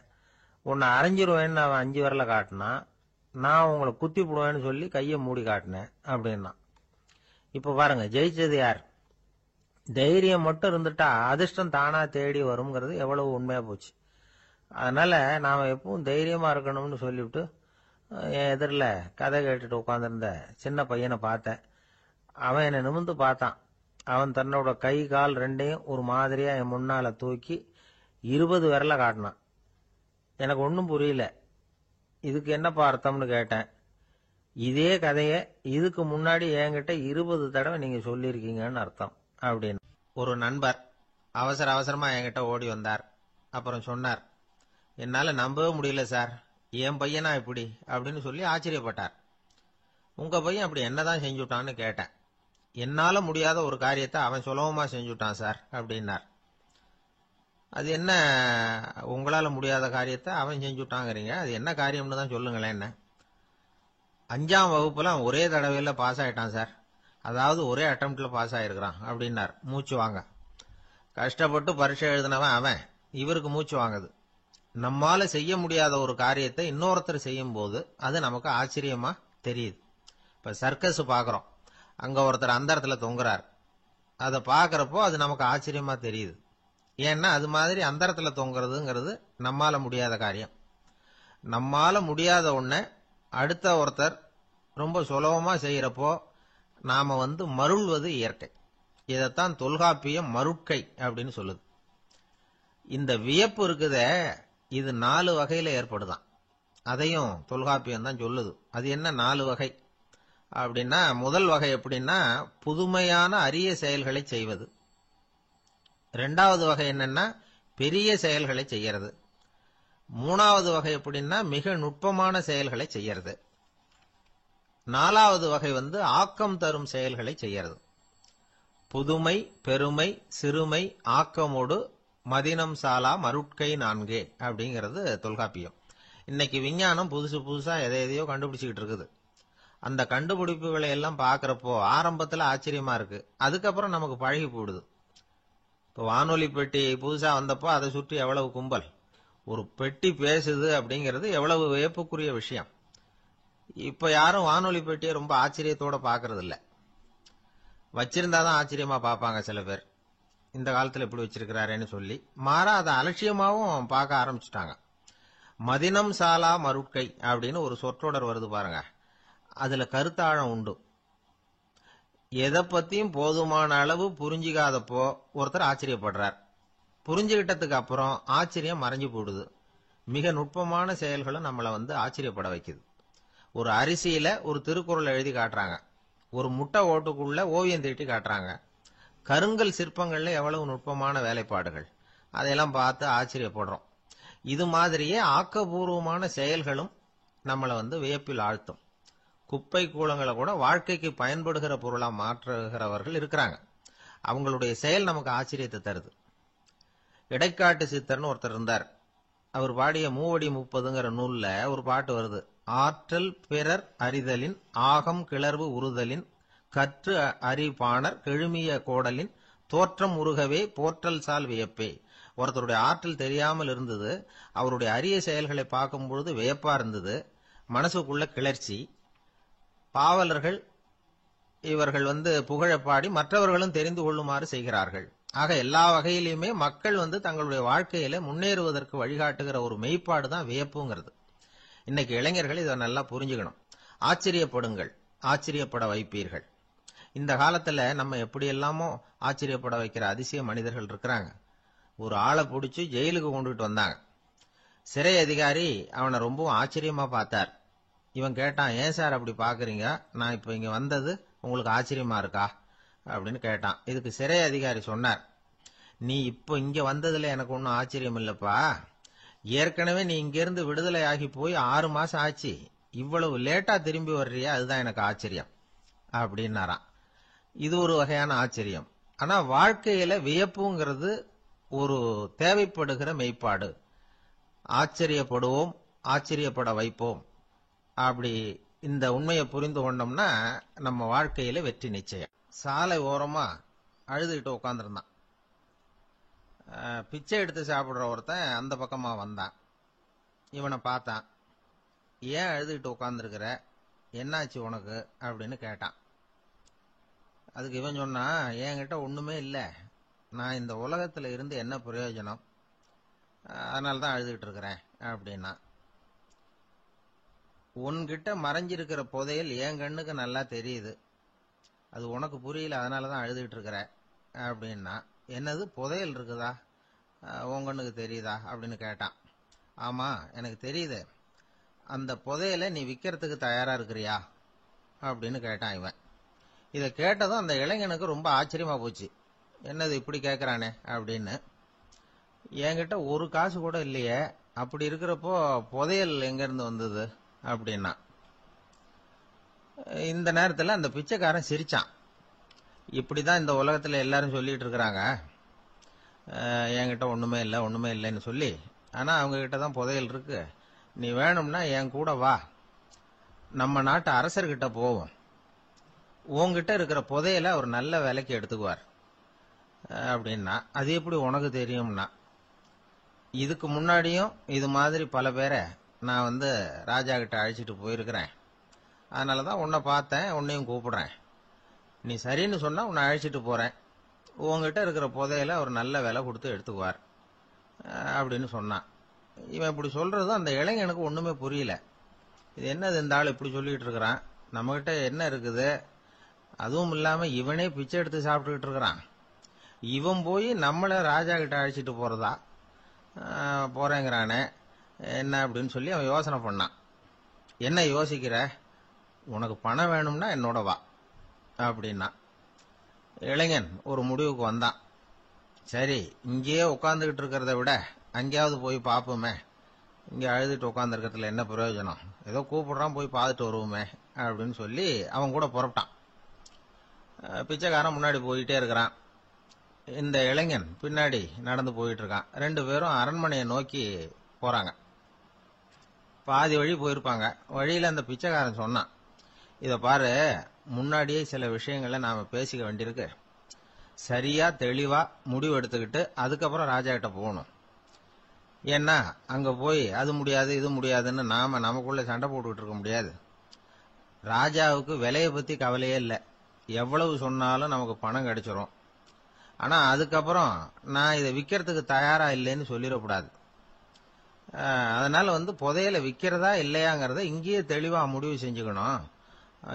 உன்னை அரைஞ்சிருவேன்னு அவன் 5 விரல காட்டினான். நான் உங்களை குத்தி போடுவேன்னு சொல்லி கையை மூடி காட்டினேன் அப்படின்னா. இப்ப பாருங்க, ஜெயிச்சது யார்? தைரியம் மட்டும் இருந்துட்டா அதிர்ஷ்டம் தானா தேடி வருங்கிறது எவ்வளவு உண்மையா போச்சு. அதனால நாம எப்பவும் தைரியமா இருக்கணும்னு சொல்லிவிட்டு என் எதிரில் கதை கேட்டுட்டு உட்காந்துருந்த சின்ன பையனை பார்த்தேன். அவன் என்னை நிமிர்ந்து பார்த்தான். அவன் தன்னோட கை கால் 2ஐயும் ஒரு மாதிரியா என் முன்னால தூக்கி 20 விரல காட்டினான். எனக்கு ஒன்றும் புரியல. இதுக்கு என்னப்பா அர்த்தம்னு கேட்டேன். இதே கதையை இதுக்கு முன்னாடி என்கிட்ட 20 தடவை நீங்க சொல்லியிருக்கீங்கன்னு அர்த்தம் அப்படின்னு. ஒரு நண்பர் அவசர அவசரமா என்கிட்ட ஓடி வந்தார். அப்புறம் சொன்னார், என்னால நம்பவே முடியல சார், என் பையனா இப்படி அப்படின்னு சொல்லி ஆச்சரியப்பட்டார். உங்க பையன் அப்படி என்னதான் செஞ்சுட்டான்னு கேட்டேன். என்னால முடியாத ஒரு காரியத்தை அவன் சுலபமா செஞ்சுட்டான் சார் அப்படின்னார். அது என்ன, உங்களால முடியாத காரியத்தை அவன் செஞ்சுட்டாங்கிறீங்க, அது என்ன காரியம்னு தான் சொல்லுங்களேன். என்ன, 5ஆம் வகுப்புல அவன் ஒரே தடவையில பாஸ் ஆயிட்டான் சார், அதாவது ஒரே அட்டம்ப்ட்ல பாஸ் ஆயிருக்கிறான் அப்படின்னார். மூச்சு வாங்க. கஷ்டப்பட்டு பரீட்சை எழுதினவன் அவன், இவருக்கு மூச்சு வாங்குது. நம்மால செய்ய முடியாத ஒரு காரியத்தை இன்னொருத்தர் செய்யும் போது அது நமக்கு ஆச்சரியமா தெரியுது. இப்ப சர்க்கஸ் பாக்குறோம், அங்க ஒருத்தர் அந்தரத்துல தொங்குறார். அதை பாக்குறப்போ அது நமக்கு ஆச்சரியமா தெரியுது. ஏன்னா அது மாதிரி அந்தரத்துல தொங்குறதுங்கிறது நம்மால முடியாத காரியம். நம்மால முடியாத ஒண்ண அடுத்த ஒருத்தர் ரொம்ப சுலபமா செய்யறப்போ நாம மருள்வது இயற்கை. இதைத்தான் தொல்காப்பியம் மருட்கை அப்படின்னு சொல்லுது. இந்த வியப்பு இருக்குதே, இது 4 வகையில ஏற்படுதான். அதையும் தொல்காப்பியம் தான் சொல்லுது. அது என்ன 4 வகை அப்படின்னா, முதல் வகை எப்படின்னா புதுமையான அரிய செயல்களை செய்வது. 2வது வகை என்னன்னா பெரிய செயல்களை செய்யறது. 3வது வகை எப்படின்னா மிக நுட்பமான செயல்களை செய்யறது. 4வது வகை ஆக்கம் தரும் செயல்களை செய்யறது. புதுமை, பெருமை, சிறுமை, ஆக்கமோடு மதினம் சாலா மருட்கை நான்கே அப்படிங்கிறது தொல்காப்பியம். இன்னைக்கு விஞ்ஞானம் புதுசு புதுசா எதையோ கண்டுபிடிச்சுக்கிட்டு இருக்குது. அந்த கண்டுபிடிப்புகளை எல்லாம் பாக்குறப்போ ஆரம்பத்துல ஆச்சரியமா இருக்கு, அதுக்கப்புறம் நமக்கு பழகி போடுது. இப்போ வானொலி பெட்டி புதுசா வந்தப்போ அதை சுற்றி எவ்வளவு கும்பல், ஒரு பெட்டி பேசுது அப்படிங்கிறது எவ்வளவு வியப்புக்குரிய விஷயம். இப்ப யாரும் வானொலி பெட்டியை ரொம்ப ஆச்சரியத்தோட பாக்குறது இல்ல. வச்சிருந்தாதான் ஆச்சரியமா பார்ப்பாங்க சில பேர், இந்த காலத்துல இப்படி வச்சிருக்கிறாரேன்னு சொல்லி. மாறா அதை அலட்சியமாவும் பார்க்க ஆரம்பிச்சுட்டாங்க. மதினம் சாலா மருட்கை அப்படின்னு ஒரு சொற்றொடர் வருது பாருங்க, அதுல கருத்தாழம் உண்டு. எதை பத்தியும் போதுமான அளவு புரிஞ்சிக்காதப்போ ஒருத்தர் ஆச்சரியப்படுறார், புரிஞ்சுகிட்டதுக்கு அப்புறம் ஆச்சரியம் மறைஞ்சு போடுது. மிக நுட்பமான செயல்களும் நம்மளை ஆச்சரியப்பட வைக்குது. ஒரு அரிசியில ஒரு திருக்குறள் எழுதி காட்டுறாங்க, ஒரு முட்டை ஓட்டுக்குள்ள ஓவியம் தீட்டி காட்டுறாங்க. கருங்கல் சிற்பங்கள்ல எவ்வளவு நுட்பமான வேலைப்பாடுகள், அதையெல்லாம் பார்த்து ஆச்சரியப்படுறோம். இது மாதிரியே ஆக்கப்பூர்வமான செயல்களும் நம்மளை வியப்பில் ஆழ்த்தும். குப்பை கூலங்களை கூட வாழ்க்கைக்கு பயன்படுகிற பொருளா மாற்றுகிறவர்கள் இருக்கிறாங்க. அவங்களுடைய செயல் நமக்கு ஆச்சரியத்தை தருது. இடைக்காட்டு சித்தர்னு ஒருத்தர் இருந்தார். அவர் பாடிய மூவடி 30ங்கிற நூல்ல ஒரு பாட்டு வருது. ஆற்றல் பிறர் அறிதலின் ஆகம் கிளர்வு உறுதலின் கற்று அறிபாணர் கெழுமிய கோடலின் தோற்றம் உருகவே போற்றல் சால் வியப்பே. ஒருத்தருடைய ஆற்றல் தெரியாமல் இருந்தது, அவருடைய அரிய செயல்களை பார்க்கும் பொழுது வியப்பா இருந்தது, மனசுக்குள்ள கிளர்ச்சி. பாவலர்கள் இவர்கள் புகழப்பாடி மற்றவர்களும் தெரிந்து கொள்ளுமாறு செய்கிறார்கள். ஆக எல்லா வகையிலுமே மக்கள் தங்களுடைய வாழ்க்கையில முன்னேறுவதற்கு வழிகாட்டுகிற ஒரு மெய்ப்பாடு தான் வியப்புங்கிறது. இன்னைக்கு இளைஞர்கள் இதை நல்லா புரிஞ்சுக்கணும். ஆச்சரியப்படுங்கள், ஆச்சரியப்பட வைப்பீர்கள். இந்த காலத்துல நம்ம எப்படி எல்லாமோ ஆச்சரியப்பட வைக்கிற அதிசய மனிதர்கள் இருக்கிறாங்க. ஒரு ஆளை பிடிச்சி ஜெயிலுக்கு கொண்டுட்டு வந்தாங்க. சிறை அதிகாரி அவனை ரொம்பவும் ஆச்சரியமா பார்த்தார். இவன் கேட்டான், ஏன் சார் அப்படி பாக்குறீங்க, நான் இப்ப இங்க வந்தது உங்களுக்கு ஆச்சரியமா இருக்கா அப்படின்னு கேட்டான். இதுக்கு சிறை அதிகாரி சொன்னார், நீ இப்ப இங்க வந்ததுல எனக்கு ஒன்னும் ஆச்சரியம் இல்லப்பா, ஏற்கனவே நீ இங்க இருந்து விடுதலை ஆகி போய் 6 மாசம் ஆச்சு, இவ்வளவு லேட்டா திரும்பி வர்றியா, அதுதான் எனக்கு ஆச்சரியம் அப்படின்னாராம். இது ஒரு வகையான ஆச்சரியம். ஆனா வாழ்க்கையில வியப்புங்கிறது ஒரு தேவைப்படுகிற மெய்ப்பாடு. ஆச்சரியப்படுவோம், ஆச்சரியப்பட வைப்போம். அப்படி இந்த உண்மையை புரிந்து கொண்டோம்னா நம்ம வாழ்க்கையில வெற்றி நிச்சயம். சாலை ஓரமா அழுதுகிட்டு உட்காந்துருந்தான். பிச்சை எடுத்து சாப்பிடுற ஒருத்தன் அந்த பக்கமா வந்தான். இவனை பார்த்தான். ஏன் அழுதுகிட்டு உட்காந்துருக்கிற, என்னாச்சு உனக்கு அப்படின்னு கேட்டான். அதுக்கு இவன் சொன்னா, என்கிட்ட ஒண்ணுமே இல்லை, நான் இந்த உலகத்துல இருந்து என்ன பிரயோஜனம், அதனாலதான் அழுதுகிட்டு இருக்கிறேன் அப்படின்னா. உன்கிட்ட மறைஞ்சிருக்கிற புதையல் என் கண்ணுக்கு நல்லா தெரியுது, அது உனக்கு புரியல, அதனாலதான் அழுதுகிட்டு இருக்கிற அப்படின்னா. என்னது புதையல் இருக்குதா, உன் கண்ணுக்கு தெரியுதா அப்படின்னு கேட்டான். ஆமா எனக்கு தெரியுது, அந்த புதையலை நீ விற்கிறதுக்கு தயாரா இருக்கிறியா அப்படின்னு கேட்டான் இவன். இதை கேட்டதும் அந்த இளைஞனுக்கு ரொம்ப ஆச்சரியமா போச்சு. என்னது இப்படி கேட்கறானே அப்படின்னு. என்கிட்ட ஒரு காசு கூட இல்லையே, அப்படி இருக்கிறப்போ புதையல் எங்க இருந்து வந்தது அப்படின்னா. இந்த நேரத்தில் அந்த பிச்சைக்காரன் சிரிச்சான். இப்படிதான் இந்த உலகத்துல எல்லாரும் சொல்லிட்டு இருக்கிறாங்க, என்கிட்ட ஒண்ணுமே இல்லை ஒண்ணுமே இல்லைன்னு சொல்லி. ஆனா அவங்க கிட்ட தான் புதையல் இருக்கு, நீ வேணும்னா என் கூட வா, நம்ம நாட்டு அரசர்கிட்ட போவோம், உங்ககிட்ட இருக்கிற புதையலை அவர் நல்ல விலைக்கு எடுத்துக்குவார் அப்படின்னா. அது எப்படி உனக்கு தெரியும்னா, இதுக்கு முன்னாடியும் இது மாதிரி பல பேரை நான் ராஜா கிட்ட அழைச்சிட்டு போயிருக்கிறேன், அதனாலதான் உன்னை பார்த்தேன், உன்னையும் கூப்பிடுறேன், நீ சரின்னு சொன்னா உன்னை அழைச்சிட்டு போறேன், உங்ககிட்ட இருக்கிற புதையலை அவர் நல்ல விலை கொடுத்து எடுத்துக்குவார் அப்படின்னு சொன்னான். இவன் இப்படி சொல்றதும் அந்த இளைஞனுக்கு ஒண்ணுமே புரியல. இது என்னது இந்த ஆள் இப்படி சொல்லிட்டு இருக்கிறான், நம்ம கிட்ட என்ன இருக்குது, அதுவும் இல்லாம இவனே பிச்சை எடுத்து சாப்பிட்டுக்கிட்டு இருக்கிறான், இவன் போய் நம்மள ராஜா கிட்ட அழைச்சிட்டு போறதா, போறேங்கிறானே என்ன அப்படின்னு சொல்லி அவன் யோசனை பண்ணான். என்ன யோசிக்கிற, உனக்கு பணம் வேணும்னா என்னோட வா அப்படின்னா. இளைஞன் ஒரு முடிவுக்கு வந்தான். சரி, இங்கேயே உட்காந்துக்கிட்டு இருக்கிறத விட அங்கேயாவது போய் பார்ப்போமே, இங்க அழுதுட்டு உட்காந்துருக்கிறதுல என்ன பிரயோஜனம், ஏதோ கூப்பிடுறான் போய் பார்த்துட்டு வருவோமே அப்படின்னு சொல்லி அவன் கூட புறப்பட்டான். பிச்சைக்காரன் முன்னாடி போயிட்டே இருக்கிறான். இந்த இளைஞன் பின்னாடி நடந்து போயிட்டு இருக்கான். 2 பேரும் அரண்மனையை நோக்கி போறாங்க. பாதி வழி போயிருப்பாங்க. வழியில அந்த பிச்சைக்காரன் சொன்னான், இத பாரு, முன்னாடியே சில விஷயங்களை நாம பேசிக்க வேண்டியிருக்கு. சரியா தெளிவா முடிவு எடுத்துக்கிட்டு அதுக்கப்புறம் ராஜா கிட்ட போகணும். ஏன்னா அங்க போய் அது முடியாது இது முடியாதுன்னு நாம நமக்குள்ள சண்டை போட்டுக்கிட்டு இருக்க முடியாது. ராஜாவுக்கு விலையை பத்தி கவலையே இல்லை. எவ்வளவு சொன்னாலும் நமக்கு பணம் கிடைச்சிரும். ஆனா அதுக்கப்புறம் நான் இதை விற்கிறதுக்கு தயாரா இல்லைன்னு சொல்லிடக்கூடாது. அதனால புதையலை விற்கிறதா இல்லையாங்கிறத இங்கேயே தெளிவா முடிவு செஞ்சுக்கணும்.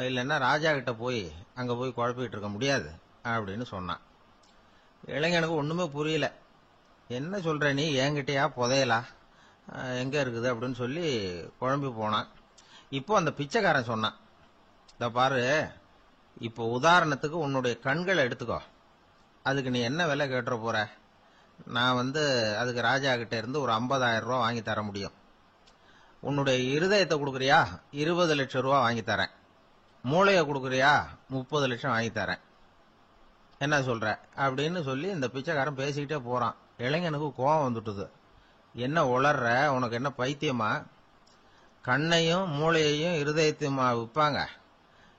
இல்லைன்னா ராஜா கிட்ட போய் அங்க போய் குழப்பிட்டு இருக்க முடியாது அப்படின்னு சொன்னான். இளைஞனுக்கு ஒண்ணுமே புரியல. என்ன சொல்ற நீ, என்கிட்டயா புதையலா, எங்க இருக்குது அப்படின்னு சொல்லி குழம்பி போனான். இப்போ அந்த பிச்சைக்காரன் சொன்னான், இத பாரு, இப்போ உதாரணத்துக்கு உன்னுடைய கண்களை எடுத்துக்கோ. அதுக்கு நீ என்ன விலை கேட்டுற போற? நான் அதுக்கு ராஜா கிட்ட இருந்து ஒரு 50,000 ரூபா வாங்கி தர முடியும். உன்னுடைய இருதயத்தை கொடுக்குறியா, 20 லட்சம் ரூபா வாங்கி தரேன். மூளைய கொடுக்குறியா, 30 லட்சம் வாங்கி தரேன். என்ன சொல்ற அப்படின்னு சொல்லி இந்த பிச்சைக்காரன் பேசிக்கிட்டே போறான். இளைஞனுக்கு கோபம் வந்துட்டுது. என்ன உளர்ற, உனக்கு என்ன பைத்தியமா? கண்ணையும் மூளையையும் இருதயத்தையுமா விற்பாங்க?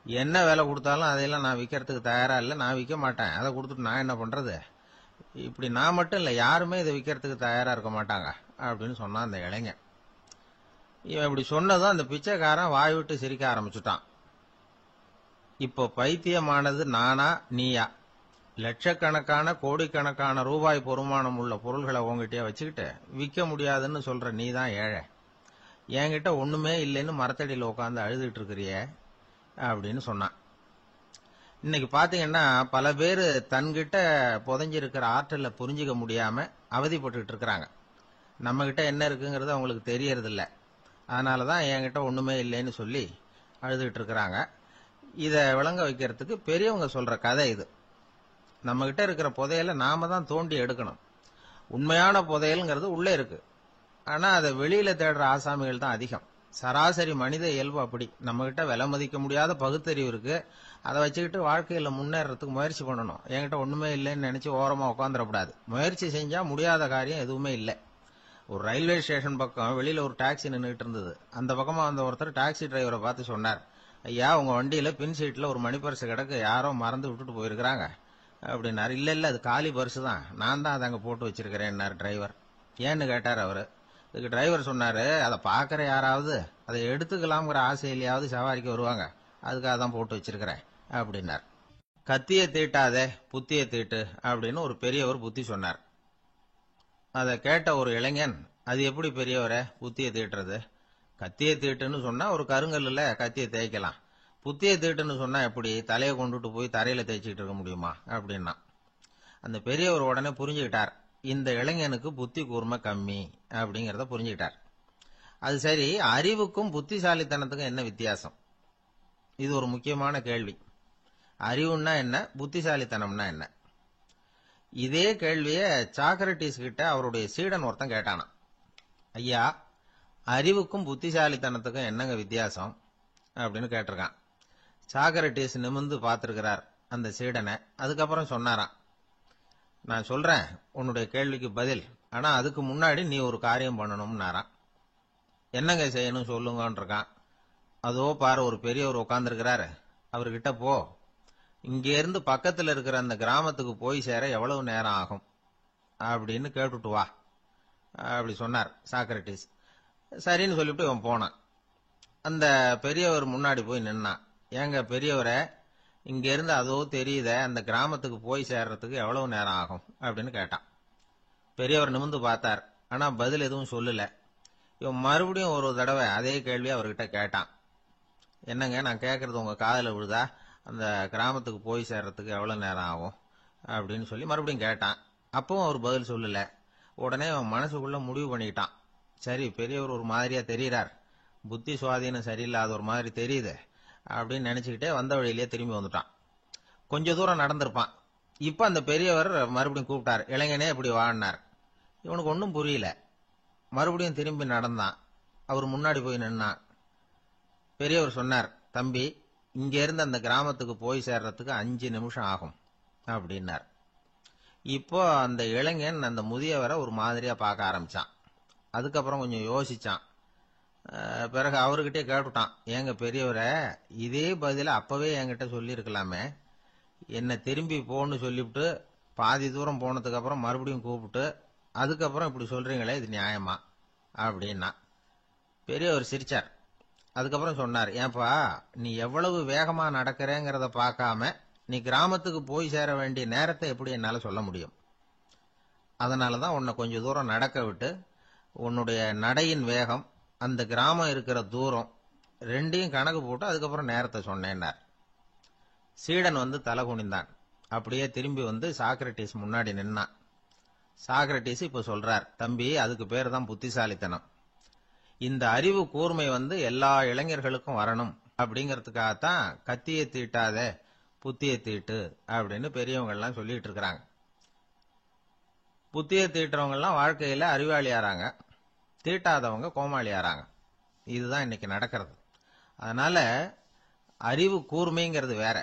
என்ன விலை கொடுத்தாலும் அதையெல்லாம் நான் விற்கிறதுக்கு தயாரா இல்லை, நான் விற்க மாட்டேன். அதை கொடுத்துட்டு நான் என்ன பண்றது? இப்படி நான் மட்டும் இல்லை, யாருமே இதை விற்கிறதுக்கு தயாரா இருக்க மாட்டாங்க அப்படின்னு சொன்னான் அந்த இளைஞன். இவன் இப்படி சொன்னதும் அந்த பிச்சைக்காரன் வாய் விட்டு சிரிக்க ஆரம்பிச்சுட்டான். இப்போ பைத்தியமானது நானா நீயா? லட்சக்கணக்கான கோடிக்கணக்கான ரூபாய் பொறுமானம் உள்ள பொருள்களை உங்ககிட்டயே வச்சுக்கிட்டு விற்க முடியாதுன்னு சொல்ற நீ தான் ஏழை. என்கிட்ட ஒண்ணுமே இல்லைன்னு மரத்தடியில் உட்காந்து அழுதுட்டு இருக்கிறியே அப்படின்னு சொன்னான். இன்னைக்கு பாத்தீங்கன்னா பல பேர் தன்கிட்ட புதைஞ்சிருக்கிற ஆற்றலை புரிஞ்சிக்க முடியாம அவதிப்பட்டு இருக்கிறாங்க. நம்ம கிட்ட என்ன இருக்குங்கிறது அவங்களுக்கு தெரியறது இல்ல. அதனாலதான் என்கிட்ட ஒண்ணுமே இல்லைன்னு சொல்லி அழுதுட்டு இருக்கிறாங்க. இத விளங்க வைக்கிறதுக்கு பெரியவங்க சொல்ற கதை இது. நம்ம கிட்ட இருக்கிற புதையலை நாம தான் தோண்டி எடுக்கணும். உண்மையான புதையல்ங்கிறது உள்ளே இருக்கு. ஆனா அதை வெளியில தேடுற ஆசாமிகள் தான் அதிகம். சராசரி மனித இயல்பு அப்படி. நம்ம கிட்ட விலை மதிக்க முடியாத பகுத்தறிவு இருக்கு. அதை வச்சுக்கிட்டு வாழ்க்கையில முன்னேறதுக்கு முயற்சி பண்ணணும். என்கிட்ட ஒண்ணுமே இல்லைன்னு நினைச்சு ஓரமா உட்காந்துடக்கூடாது. முயற்சி செஞ்சா முடியாத காரியம் எதுவுமே இல்லை. ஒரு ரயில்வே ஸ்டேஷன் பக்கம் வெளியில ஒரு டாக்ஸி நின்றுட்டு இருந்தது. அந்த பக்கமா வந்த ஒருத்தர் டாக்ஸி டிரைவரை பார்த்து சொன்னார், ஐயா, உங்க வண்டியில பின் சீட்ல ஒரு மணி பர்ஸ் கிடக்கு, யாரோ மறந்து விட்டுட்டு போயிருக்கிறாங்க அப்படின்னாரு. இல்ல இல்ல, அது காலி பர்ஸ் தான், நான் தான் அதை அங்க போட்டு வச்சிருக்கிறேன் டிரைவர். ஏன்னு கேட்டார் அவரு. இதுக்கு டிரைவர் சொன்னாரு, அதை பாக்குற யாராவது அதை எடுத்துக்கலாம்ங்கிற ஆசையிலேயாவது சவாரிக்கு வருவாங்க, அதுக்காக தான் போட்டு வச்சிருக்கிறேன் அப்படின்னார். கத்திய தீட்டாதே புத்திய தீட்டு அப்படின்னு ஒரு பெரியவர் புத்தி சொன்னார். அதை கேட்ட ஒரு இளைஞன், அது எப்படி பெரியவரை புத்திய தீட்டுறது? கத்திய தீட்டுன்னு சொன்னா ஒரு கருங்கல்ல கத்திய தேய்க்கலாம். புத்திய தீட்டுன்னு சொன்னா எப்படி தலையை கொண்டுட்டு போய் தரையில தேய்ச்சிட்டு இருக்க முடியுமா அப்படின்னா. அந்த பெரியவர் உடனே புரிஞ்சுக்கிட்டார், இந்த இளைஞனுக்கு புத்தி கூர்மை கம்மி அப்படிங்கறத புரிஞ்சுக்கிட்டார். அது சரி, அறிவுக்கும் புத்திசாலித்தனத்துக்கும் என்ன வித்தியாசம்? இது ஒரு முக்கியமான கேள்வி. அறிவுன்னா என்ன, புத்திசாலித்தனம்னா என்ன? இதே கேள்விய சாக்ரட்டிஸ் கிட்ட அவருடைய சீடன் ஒருத்தன் கேட்டானா. ஐயா, அறிவுக்கும் புத்திசாலித்தனத்துக்கும் என்னங்க வித்தியாசம் அப்படின்னு கேட்டிருக்கான். சாக்ரட்டிஸ் நிமிர்ந்து பார்த்திருக்கிறார் அந்த சீடனை. அதுக்கப்புறம் சொன்னாராம், நான் சொல்றேன் உன்னுடைய கேள்விக்கு பதில், ஆனா அதுக்கு முன்னாடி நீ ஒரு காரியம் பண்ணணும்னாராம். என்னங்க செய்யணும் சொல்லுங்கன்னு இருக்கான். அதோ பாரு, ஒரு பெரியவர் உட்கார்ந்துருக்கிறாரு, அவர்கிட்ட போ, இங்க இருந்து பக்கத்துல இருக்கிற அந்த கிராமத்துக்கு போய் சேர எவ்வளவு நேரம் ஆகும் அப்படின்னு கேட்டுட்டு வா அப்படி சொன்னார் சாக்ரட்டிஸ். சரின்னு சொல்லிவிட்டு இவன் போனான். அந்த பெரியவர் முன்னாடி போய் நின்னான். ஏங்க பெரியவரை, இங்க இருந்து அதோ தெரியுத அந்த கிராமத்துக்கு போய் சேர்றதுக்கு எவ்வளவு நேரம் ஆகும் அப்படின்னு கேட்டான். பெரியவர் நிமிர்ந்து பார்த்தார், ஆனா பதில் எதுவும் சொல்லல. இவன் மறுபடியும் ஒரு தடவை அதே கேள்வி அவர்கிட்ட கேட்டான். என்னங்க, நான் கேட்கறது உங்க காதுல விழுதா? அந்த கிராமத்துக்கு போய் சேர்றதுக்கு எவ்வளவு நேரம் ஆகும் அப்படின்னு சொல்லி மறுபடியும் கேட்டான். அப்பவும் அவர் பதில் சொல்லல. உடனே அவன் மனசுக்குள்ள முடிவு பண்ணிக்கிட்டான், சரி பெரியவர் ஒரு மாதிரியா தெரிகிறார், புத்தி சுவாதீனம் சரியில்லாத ஒரு மாதிரி தெரியுது அப்படின்னு நினைச்சுக்கிட்டே வந்த வழியிலேயே திரும்பி வந்துட்டான். கொஞ்ச தூரம் நடந்திருப்பான். இப்ப அந்த பெரியவர் மறுபடியும் கூப்பிட்டார், இளைஞனே இப்படி வாழ்னார். இவனுக்கு ஒன்னும் புரியல. மறுபடியும் திரும்பி நடந்தான். அவர் முன்னாடி போய் நின்னான். பெரியவர் சொன்னார், தம்பி, இங்கேருந்து அந்த கிராமத்துக்கு போய் சேர்றதுக்கு 5 நிமிஷம் ஆகும் அப்படின்னார். இப்போ அந்த இளைஞன் அந்த முதியவரை ஒரு மாதிரியா பார்க்க ஆரம்பிச்சான். அதுக்கப்புறம் கொஞ்சம் யோசிச்சான். பிறகு அவர்கிட்டே கேட்டுட்டான், ஏங்க பெரியவரை, இதே பதில அப்பவே என்கிட்ட சொல்லியிருக்கலாமே, என்னை திரும்பி போன்னு சொல்லிவிட்டு பாதி தூரம் போனதுக்கு அப்புறம் மறுபடியும் கூப்பிட்டு அதுக்கப்புறம் இப்படி சொல்றீங்களே, இது நியாயமா அப்படின்னா. பெரியவர் சிரிச்சார். அதுக்கப்புறம் சொன்னார், ஏன்பா, நீ எவ்வளவு வேகமா நடக்கிறேங்கிறத பார்க்காம நீ கிராமத்துக்கு போய் சேர வேண்டிய நேரத்தை எப்படி என்னால சொல்ல முடியும்? அதனாலதான் உன்னை கொஞ்ச தூரம் நடக்க விட்டு உன்னுடைய நடையின் வேகம், அந்த கிராமம் இருக்கிற தூரம் ரெண்டையும் கணக்கு போட்டு அதுக்கப்புறம் நேரத்தை சொன்னேன்னார். சீடன் வந்து தலை குனிந்தான். அப்படியே திரும்பி வந்து சாக்ரட்டிஸ் முன்னாடி நின்னான். சாக்ரட்டிஸ் இப்ப சொல்றார், தம்பி, அதுக்கு பேர் தான் புத்திசாலித்தனம். இந்த அறிவு கூர்மை வந்து எல்லா இளைஞர்களுக்கும் வரணும் அப்படிங்கறதுக்காகத்தான் கத்தியை தீட்டாத புத்தியை தீட்டு அப்படின்னு பெரியவங்க எல்லாம் சொல்லிட்டு இருக்கிறாங்க. புத்தியை தீட்டுறவங்க எல்லாம் வாழ்க்கையில அறிவாளியாராங்க, தீட்டாதவங்க கோமாளியாராங்க. இதுதான் இன்னைக்கு நடக்கிறது. அதனால அறிவு கூர்மைங்கிறது வேற.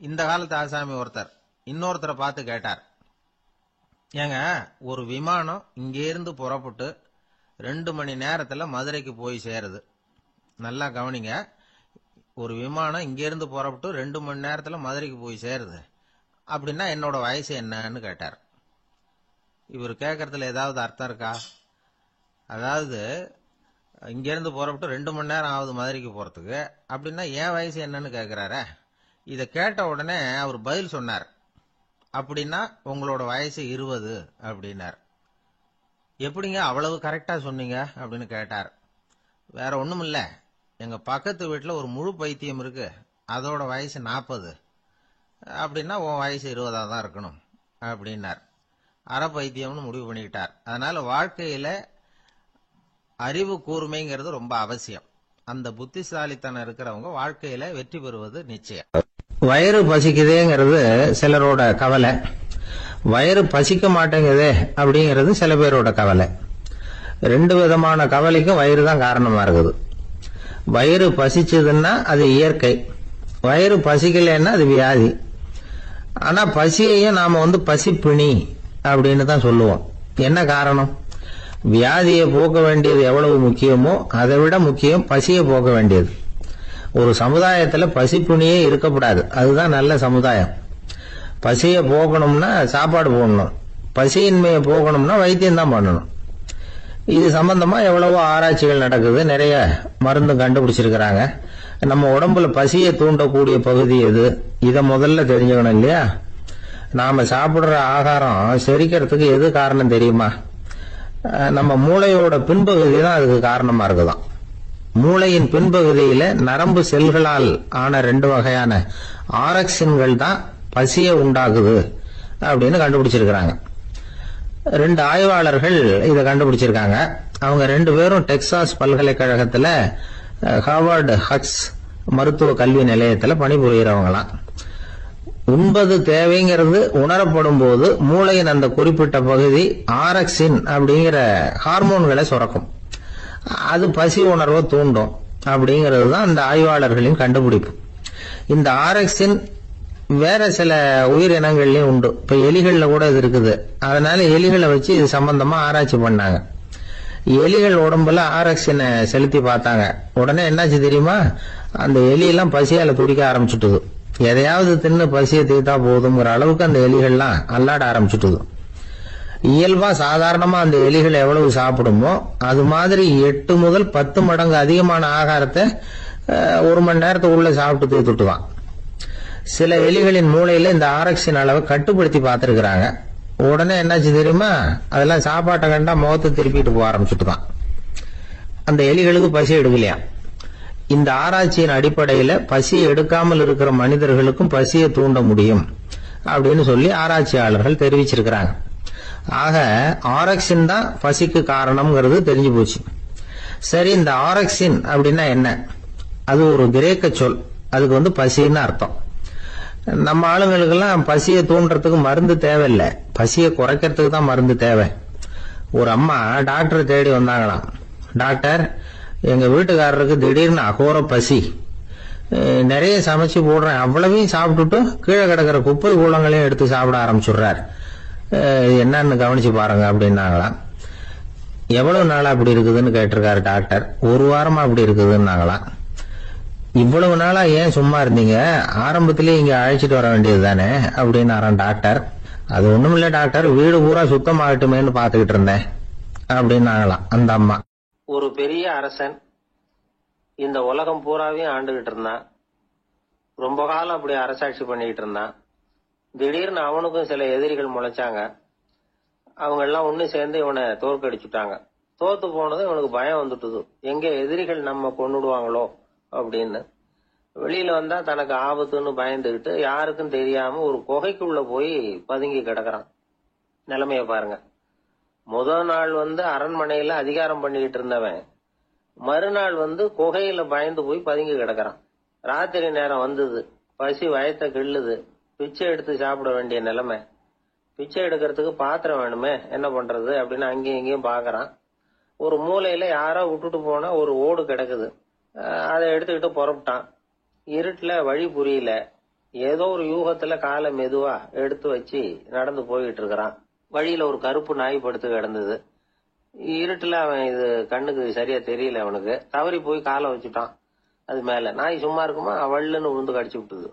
இந்த காலத்து ஆசாமி ஒருத்தர் இன்னொருத்தரை பார்த்து கேட்டார், ஏங்க, ஒரு விமானம் இங்கேருந்து புறப்பட்டு 2 மணி நேரத்துல மதுரைக்கு போய் சேருது. நல்லா கவனிங்க, ஒரு விமானம் இங்கேருந்து புறப்பட்டு 2 மணி நேரத்துல மதுரைக்கு போய் சேருது அப்படின்னா என்னோட வயசு என்னன்னு கேட்டார். இவர் கேட்கறதுல ஏதாவது அர்த்தம் இருக்கா? அதாவது இங்கேருந்து புறப்பட்டு 2 மணி நேரம் ஆகுது மதுரைக்கு போறதுக்கு, அப்படின்னா என் வயசு என்னன்னு கேட்கிறார. இதை கேட்ட உடனே அவர் பதில் சொன்னார், அப்படின்னா உங்களோட வயசு 20 அப்படின்னார். எப்படிங்க அவ்வளவு கரெக்டா சொன்னீங்க அப்படின்னு கேட்டார். வேற ஒண்ணும் இல்ல, எங்க பக்கத்து வீட்டுல ஒரு முழு பைத்தியம் இருக்கு, அதோட வயசு 40, அப்படின்னா உன் வயசு 20 தான் இருக்கணும் அப்படின்னார். அரை பைத்தியம்னு முடிவு பண்ணிக்கிட்டார். அதனால வாழ்க்கையில அறிவு கூர்மைங்கிறது ரொம்ப அவசியம். அந்த புத்திசாலித்தனம் இருக்கிறவங்க வாழ்க்கையில வெற்றி பெறுவது நிச்சயம். வயிறு பசிக்குதேங்கிறது சிலரோட கவலை, வயிறு பசிக்க மாட்டேங்குதே அப்படிங்கிறது சில பேரோட கவலை. 2 விதமான கவலைக்கும் வயிறு தான் காரணமா இருக்குது. வயிறு பசிச்சதுன்னா அது இயற்கை, வயிறு பசிக்கலைன்னா அது வியாதி. ஆனா பசியையும் நாம பசிப்பிணி அப்படின்னு தான் சொல்லுவோம். என்ன காரணம்? வியாதியை போக்க வேண்டியது எவ்வளவு முக்கியமோ அதை விட முக்கியம் பசியை போக்க வேண்டியது. ஒரு சமுதாயத்துல பசிப்பிணியே இருக்கக்கூடாது, அதுதான் நல்ல சமுதாயம். பசியை போக்கணும்னா சாப்பாடு போடணும், பசியின்மையை போகணும்னா வைத்தியம் தான் பண்ணணும். இது சம்பந்தமா எவ்வளவோ ஆராய்ச்சிகள் நடக்குது, நிறைய மருந்து கண்டுபிடிச்சிருக்கிறாங்க. நம்ம உடம்புல பசியை தூண்டக்கூடிய பகுதி எது, இதை முதல்ல தெரிஞ்சுக்கணும் இல்லையா? நாம சாப்பிடுற ஆகாரம் செரிக்கிறதுக்கு எது காரணம் தெரியுமா? நம்ம மூளையோட பின்பகுதி தான் அதுக்கு காரணமா இருக்குதாம். மூளையின் பின்பகுதியில நரம்பு செல்களால் ஆன 2 வகையான ஆரக்சின்கள் தான் பசியை உண்டாக்குது அப்படின்னு கண்டுபிடிச்சிருக்கிறாங்க. 2 ஆய்வாளர்கள் இதை கண்டுபிடிச்சிருக்காங்க. அவங்க 2 பேரும் டெக்சாஸ் பல்கலைக்கழகத்துல ஹார்வர்டு ஹக்ஸ் மருத்துவ கல்வி நிலையத்துல பணிபுரியறவங்களாம். உண்பது தேவைங்கிறது உணரப்படும் போது மூளையின் அந்த குறிப்பிட்ட பகுதி ஆரக்சின் அப்படிங்கிற ஹார்மோன்களை சுரக்கும். அது பசி உணர்வை தூண்டும் அப்படிங்கிறது தான் அந்த ஆய்வாளர்களின் கண்டுபிடிப்பு. இந்த ஆரக்சின் வேற சில உயிரினங்கள்லயும் உண்டு. இப்ப எலிகள்ல கூட இது இருக்குது. அதனால எலிகளை வச்சு இது சம்பந்தமா ஆராய்ச்சி பண்ணாங்க. எலிகள் உடம்புல ஆரக்சினை செலுத்தி பார்த்தாங்க. உடனே என்னாச்சு தெரியுமா? அந்த எலியெல்லாம் பசியால துடிக்க ஆரம்பிச்சுட்டுது. எதையாவது தின்னு பசியை தீர்த்தா போதுங்கிற அளவுக்கு அந்த எலிகள்லாம் அல்லாட ஆரம்பிச்சுட்டுது. இயல்பா சாதாரணமா அந்த எலிகள் எவ்வளவு சாப்பிடுமோ அது மாதிரி 8 முதல் 10 மடங்கு அதிகமான ஆகாரத்தை 1 மணி நேரத்துக்குள்ள சாப்பிட்டு தீர்த்துட்டுதான். சில எலிகளின் மூளையில இந்த ஆரக்சின் அளவை கட்டுப்படுத்தி பார்த்திருக்கிறாங்க. உடனே என்னாச்சு தெரியுமா? அதெல்லாம் சாப்பாட்டை கண்டா முகத்தை திருப்பிட்டு போக ஆரம்பிச்சுட்டுதான். அந்த எலிகளுக்கு பசி எடுக்கலையா. இந்த ஆராய்ச்சியின் அடிப்படையில பசி எடுக்காமல் இருக்கிற மனிதர்களுக்கும் பசியை தூண்ட முடியும் அப்படின்னு சொல்லி ஆராய்ச்சியாளர்கள் தெரிவிச்சிருக்கிறாங்க. ஆக ஆரக்சின் தான் பசிக்கு காரணம்ங்கிறது தெரிஞ்சு போச்சு. சரி, இந்த ஆரக்சின் அப்படின்னா என்ன? அது ஒரு கிரேக்க சொல். அதுக்கு பசின்னு அர்த்தம். நம்ம ஆளுங்களுக்கெல்லாம் பசியை தூண்டுறதுக்கு மருந்து தேவையில்லை, பசியை குறைக்கிறதுக்கு தான் மருந்து தேவை. ஒரு அம்மா டாக்டரை தேடி வந்தாங்களாம். டாக்டர், எங்க வீட்டுக்காரருக்கு திடீர்னு அகோர பசி, நிறைய சமைச்சு போடுறேன், அவ்வளவையும் சாப்பிட்டுட்டு கீழே கிடக்கிற குப்பை கூலங்களையும் எடுத்து சாப்பிட ஆரம்பிச்சுடுறார், என்னன்னு கவனிச்சு பாருங்க அப்படின்னாங்களாம். எவ்வளவு நாளா அப்படி இருக்குதுன்னு கேட்டிருக்காரு டாக்டர். ஒரு வாரமா அப்படி இருக்குதுன்னாங்களாம். இவ்வளவு நாளா ஏன் சும்மா இருந்தீங்க, ஆரம்பத்திலேயே இங்க அழைச்சிட்டு வர வேண்டியது தானே அப்படின்னாராம் டாக்டர். அது ஒண்ணுமில்ல டாக்டர், வீடு பூரா சுத்தமாகட்டுமேன்னு பாத்துக்கிட்டு இருந்தேன் அப்படின்னாங்களாம் அந்த அம்மா. ஒரு பெரிய அரசன் இந்த உலகம் பூராவையும் ஆண்டுகிட்டு இருந்தான். ரொம்ப காலம் அப்படி அரசாட்சி பண்ணிக்கிட்டு இருந்தான். திடீர்னு அவனுக்கும் சில எதிரிகள் முளைச்சாங்க. அவங்க எல்லாம் ஒண்ணு சேர்ந்து இவனை தோற்கடிச்சுட்டாங்க. தோத்து போனது இவனுக்கு பயம் வந்துட்டுது, எங்க எதிரிகள் நம்ம கொன்னுடுவாங்களோ அப்படின்னு. வெளியில வந்தா தனக்கு ஆபத்துன்னு பயந்துகிட்டு யாருக்கும் தெரியாம ஒரு குகைக்குள்ள போய் பதுங்கி கிடக்குறான். நிலைமைய பாருங்க. முதல் நாள் அரண்மனையில அதிகாரம் பண்ணிக்கிட்டு இருந்தவன் மறுநாள் குகையில பயந்து போய் பதுங்கி கிடக்குறான். ராத்திரி நேரம் வந்தது, பசி வயத்தை கிள்ளுது, பிச்சை எடுத்து சாப்பிட வேண்டிய நிலைமை. பிச்சை எடுக்கிறதுக்கு பாத்திரம் வேணுமே, என்ன பண்றது அப்படின்னு அங்கேயும் இங்கேயும் பாக்குறான். ஒரு மூலையில யாரோ விட்டுட்டு போன ஒரு ஓடு கிடக்குது, அதை எடுத்துக்கிட்டு புறப்பட்டான். இருட்டுல வழி புரியல, ஏதோ ஒரு யூகத்துல காலை மெதுவா எடுத்து வச்சு நடந்து போயிட்டு இருக்கிறான். வழியில ஒரு கருப்பு நாய் படுத்து கிடந்தது. இருட்டுல அவன் இது கண்ணுக்கு சரியா தெரியல, அவனுக்கு தவறி போய் காலை வச்சுட்டான் அது மேல. நாய் சும்மா இருக்குமா, வள்ளுன்னு உழுந்து கடிச்சு விட்டுது.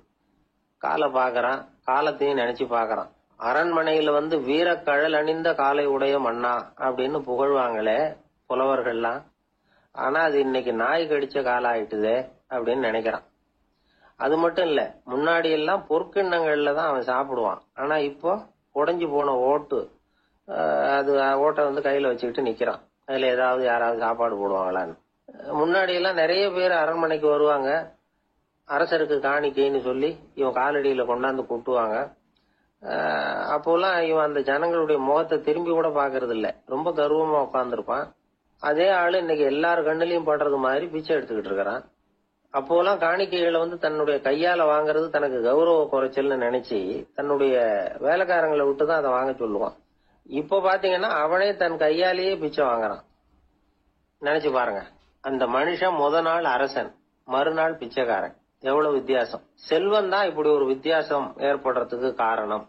காலை பாக்குறான், காலத்தையும் நினைச்சு பாக்குறான். அரண்மனையில வீரக்கழல் அணிந்த காலை உடைய மன்னா அப்படின்னு புகழ்வாங்களே புலவர்கள்லாம், ஆனா அது இன்னைக்கு நாய் கடிச்ச காலம் ஆயிட்டுதே அப்படின்னு நினைக்கிறான். அது மட்டும் இல்ல, முன்னாடி எல்லாம் பொற்கிண்ணங்கள்ல தான் அவன் சாப்பிடுவான். ஆனா இப்போ உடைஞ்சு போன ஓட்டு, அது ஓட்டை கையில வச்சுக்கிட்டு நிக்கிறான். அதுல ஏதாவது யாராவது சாப்பாடு போடுவாங்களான்னு. முன்னாடி எல்லாம் நிறைய பேர் அரண்மனைக்கு வருவாங்க, அரசருக்கு காணிக்கைன்னு சொல்லி இவன் காலடியில கொண்டாந்து கொட்டுவாங்க. அப்போலாம் இவன் அந்த ஜனங்களுடைய முகத்தை திரும்பி கூட பாக்குறது இல்ல, ரொம்ப கர்வமா உட்கார்ந்துருப்பான். அதே ஆளு இன்னைக்கு எல்லாரு கண்ணுலயும் படுறது மாதிரி பிச்சை எடுத்துக்கிட்டு இருக்கிறான். அப்போலாம் காணிக்கைகளை தன்னுடைய கையால வாங்குறது தனக்கு கௌரவ குறைச்சல்னு நினைச்சு தன்னுடைய வேலைக்காரங்களை விட்டுதான் அதை வாங்க சொல்லுவான். இப்ப பாத்தீங்கன்னா அவனே தன் கையாலேயே பிச்சை வாங்குறான். நினைச்சு பாருங்க, அந்த மனுஷன் நாள் அரசன், மறுநாள் பிச்சைக்காரன், எவ்வளவு வித்தியாசம். செல்வம் தான் இப்படி ஒரு வித்தியாசம் ஏற்படுறதுக்கு காரணம்.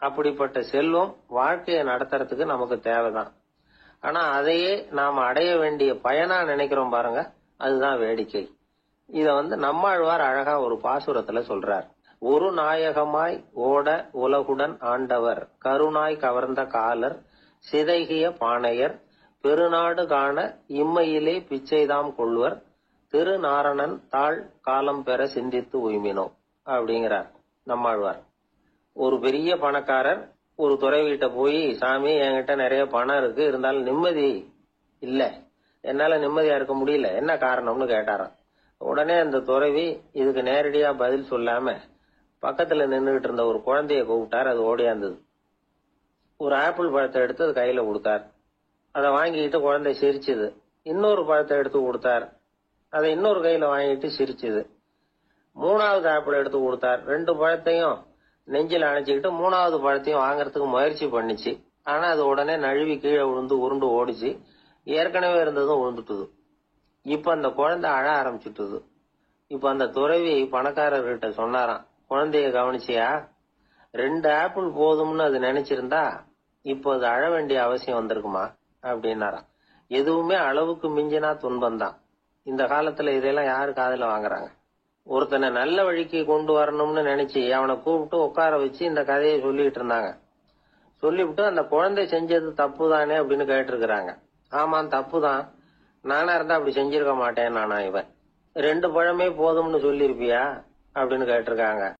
அப்படிப்பட்ட செல்வம் வாழ்க்கையை நடத்துறதுக்கு நமக்கு தேவைதான். ஆனா அதையே நாம அடைய வேண்டிய பயனா நினைக்கிறோம் பாருங்க, அதுதான் வேடிக்கை. இத நம்மாழ்வார் அழகா ஒரு பாசுரத்துல சொல்றார். ஒரு நாயகமாய் ஓட உலகுடன் ஆண்டவர், கருணாய் கவர்ந்த காலர், சிதைகிய பானையர், பெருநாடு காண இம்மையிலே பிச்சைதாம் கொள்வர், திருநாரணன் தாழ் காலம் பெற சிந்தித்து உய்மினோ அப்படிங்கிறார் நம்மாழ்வார். ஒரு பெரிய பணக்காரர் ஒரு துறவிகிட்ட போய், சாமி என்கிட்ட நிறைய பணம் இருக்கு, இருந்தாலும் நிம்மதி இல்ல, என்னால நிம்மதியா இருக்க முடியல, என்ன காரணம்னு கேட்டாராம். உடனே அந்த துறவி இதுக்கு நேரடியா பதில் சொல்லாம பக்கத்துல நின்றுகிட்டு இருந்த ஒரு குழந்தைய கூப்பிட்டார். அது ஓடியாந்தது. ஒரு ஆப்பிள் பழத்தை எடுத்து அது கையில கொடுத்தார். அதை வாங்கிட்டு குழந்தை சிரிச்சுது. இன்னொரு பழத்தை எடுத்து கொடுத்தார், அதை இன்னொரு கையில வாங்கிட்டு சிரிச்சுது. மூணாவது ஆப்பிள் எடுத்து கொடுத்தார். 2 பழத்தையும் நெஞ்சில் அணைச்சிக்கிட்டு 3வது பழத்தையும் வாங்கறதுக்கு முயற்சி பண்ணிச்சு. ஆனா அது உடனே நழுவி கீழே விழுந்து உருண்டு ஓடிச்சு. ஏற்கனவே இருந்ததும் விழுந்துட்டுது. இப்ப அந்த குழந்தை அழ ஆரம்பிச்சுட்டுது. இப்ப அந்த துறவி பணக்காரர்கிட்ட சொன்னாராம், குழந்தைய கவனிச்சியா, 2 ஆப்பிள் போதும்னு அது நினைச்சிருந்தா இப்ப அது அழ வேண்டிய அவசியம் வந்திருக்குமா அப்படின்னாராம். எதுவுமே அளவுக்கு மிஞ்சினா துன்பம்தான். இந்த காலத்துல இதெல்லாம் யாரு காதுல வாங்குறாங்க? ஒருத்தனை நல்ல வழிக்கு கொண்டு வரணும்னு நினைச்சு அவனை கூப்பிட்டு உட்கார வச்சு இந்த கதையை சொல்லிட்டு இருந்தாங்க. சொல்லிவிட்டு அந்த குழந்தை செஞ்சது தப்பு தானே அப்படின்னு கேட்டிருக்கிறாங்க. ஆமா தப்புதான், நானா இருந்தா அப்படி செஞ்சிருக்க மாட்டேன் நானா, இவன் 2 பழமே போதும்னு சொல்லிருப்பியா அப்படின்னு கேட்டிருக்காங்க.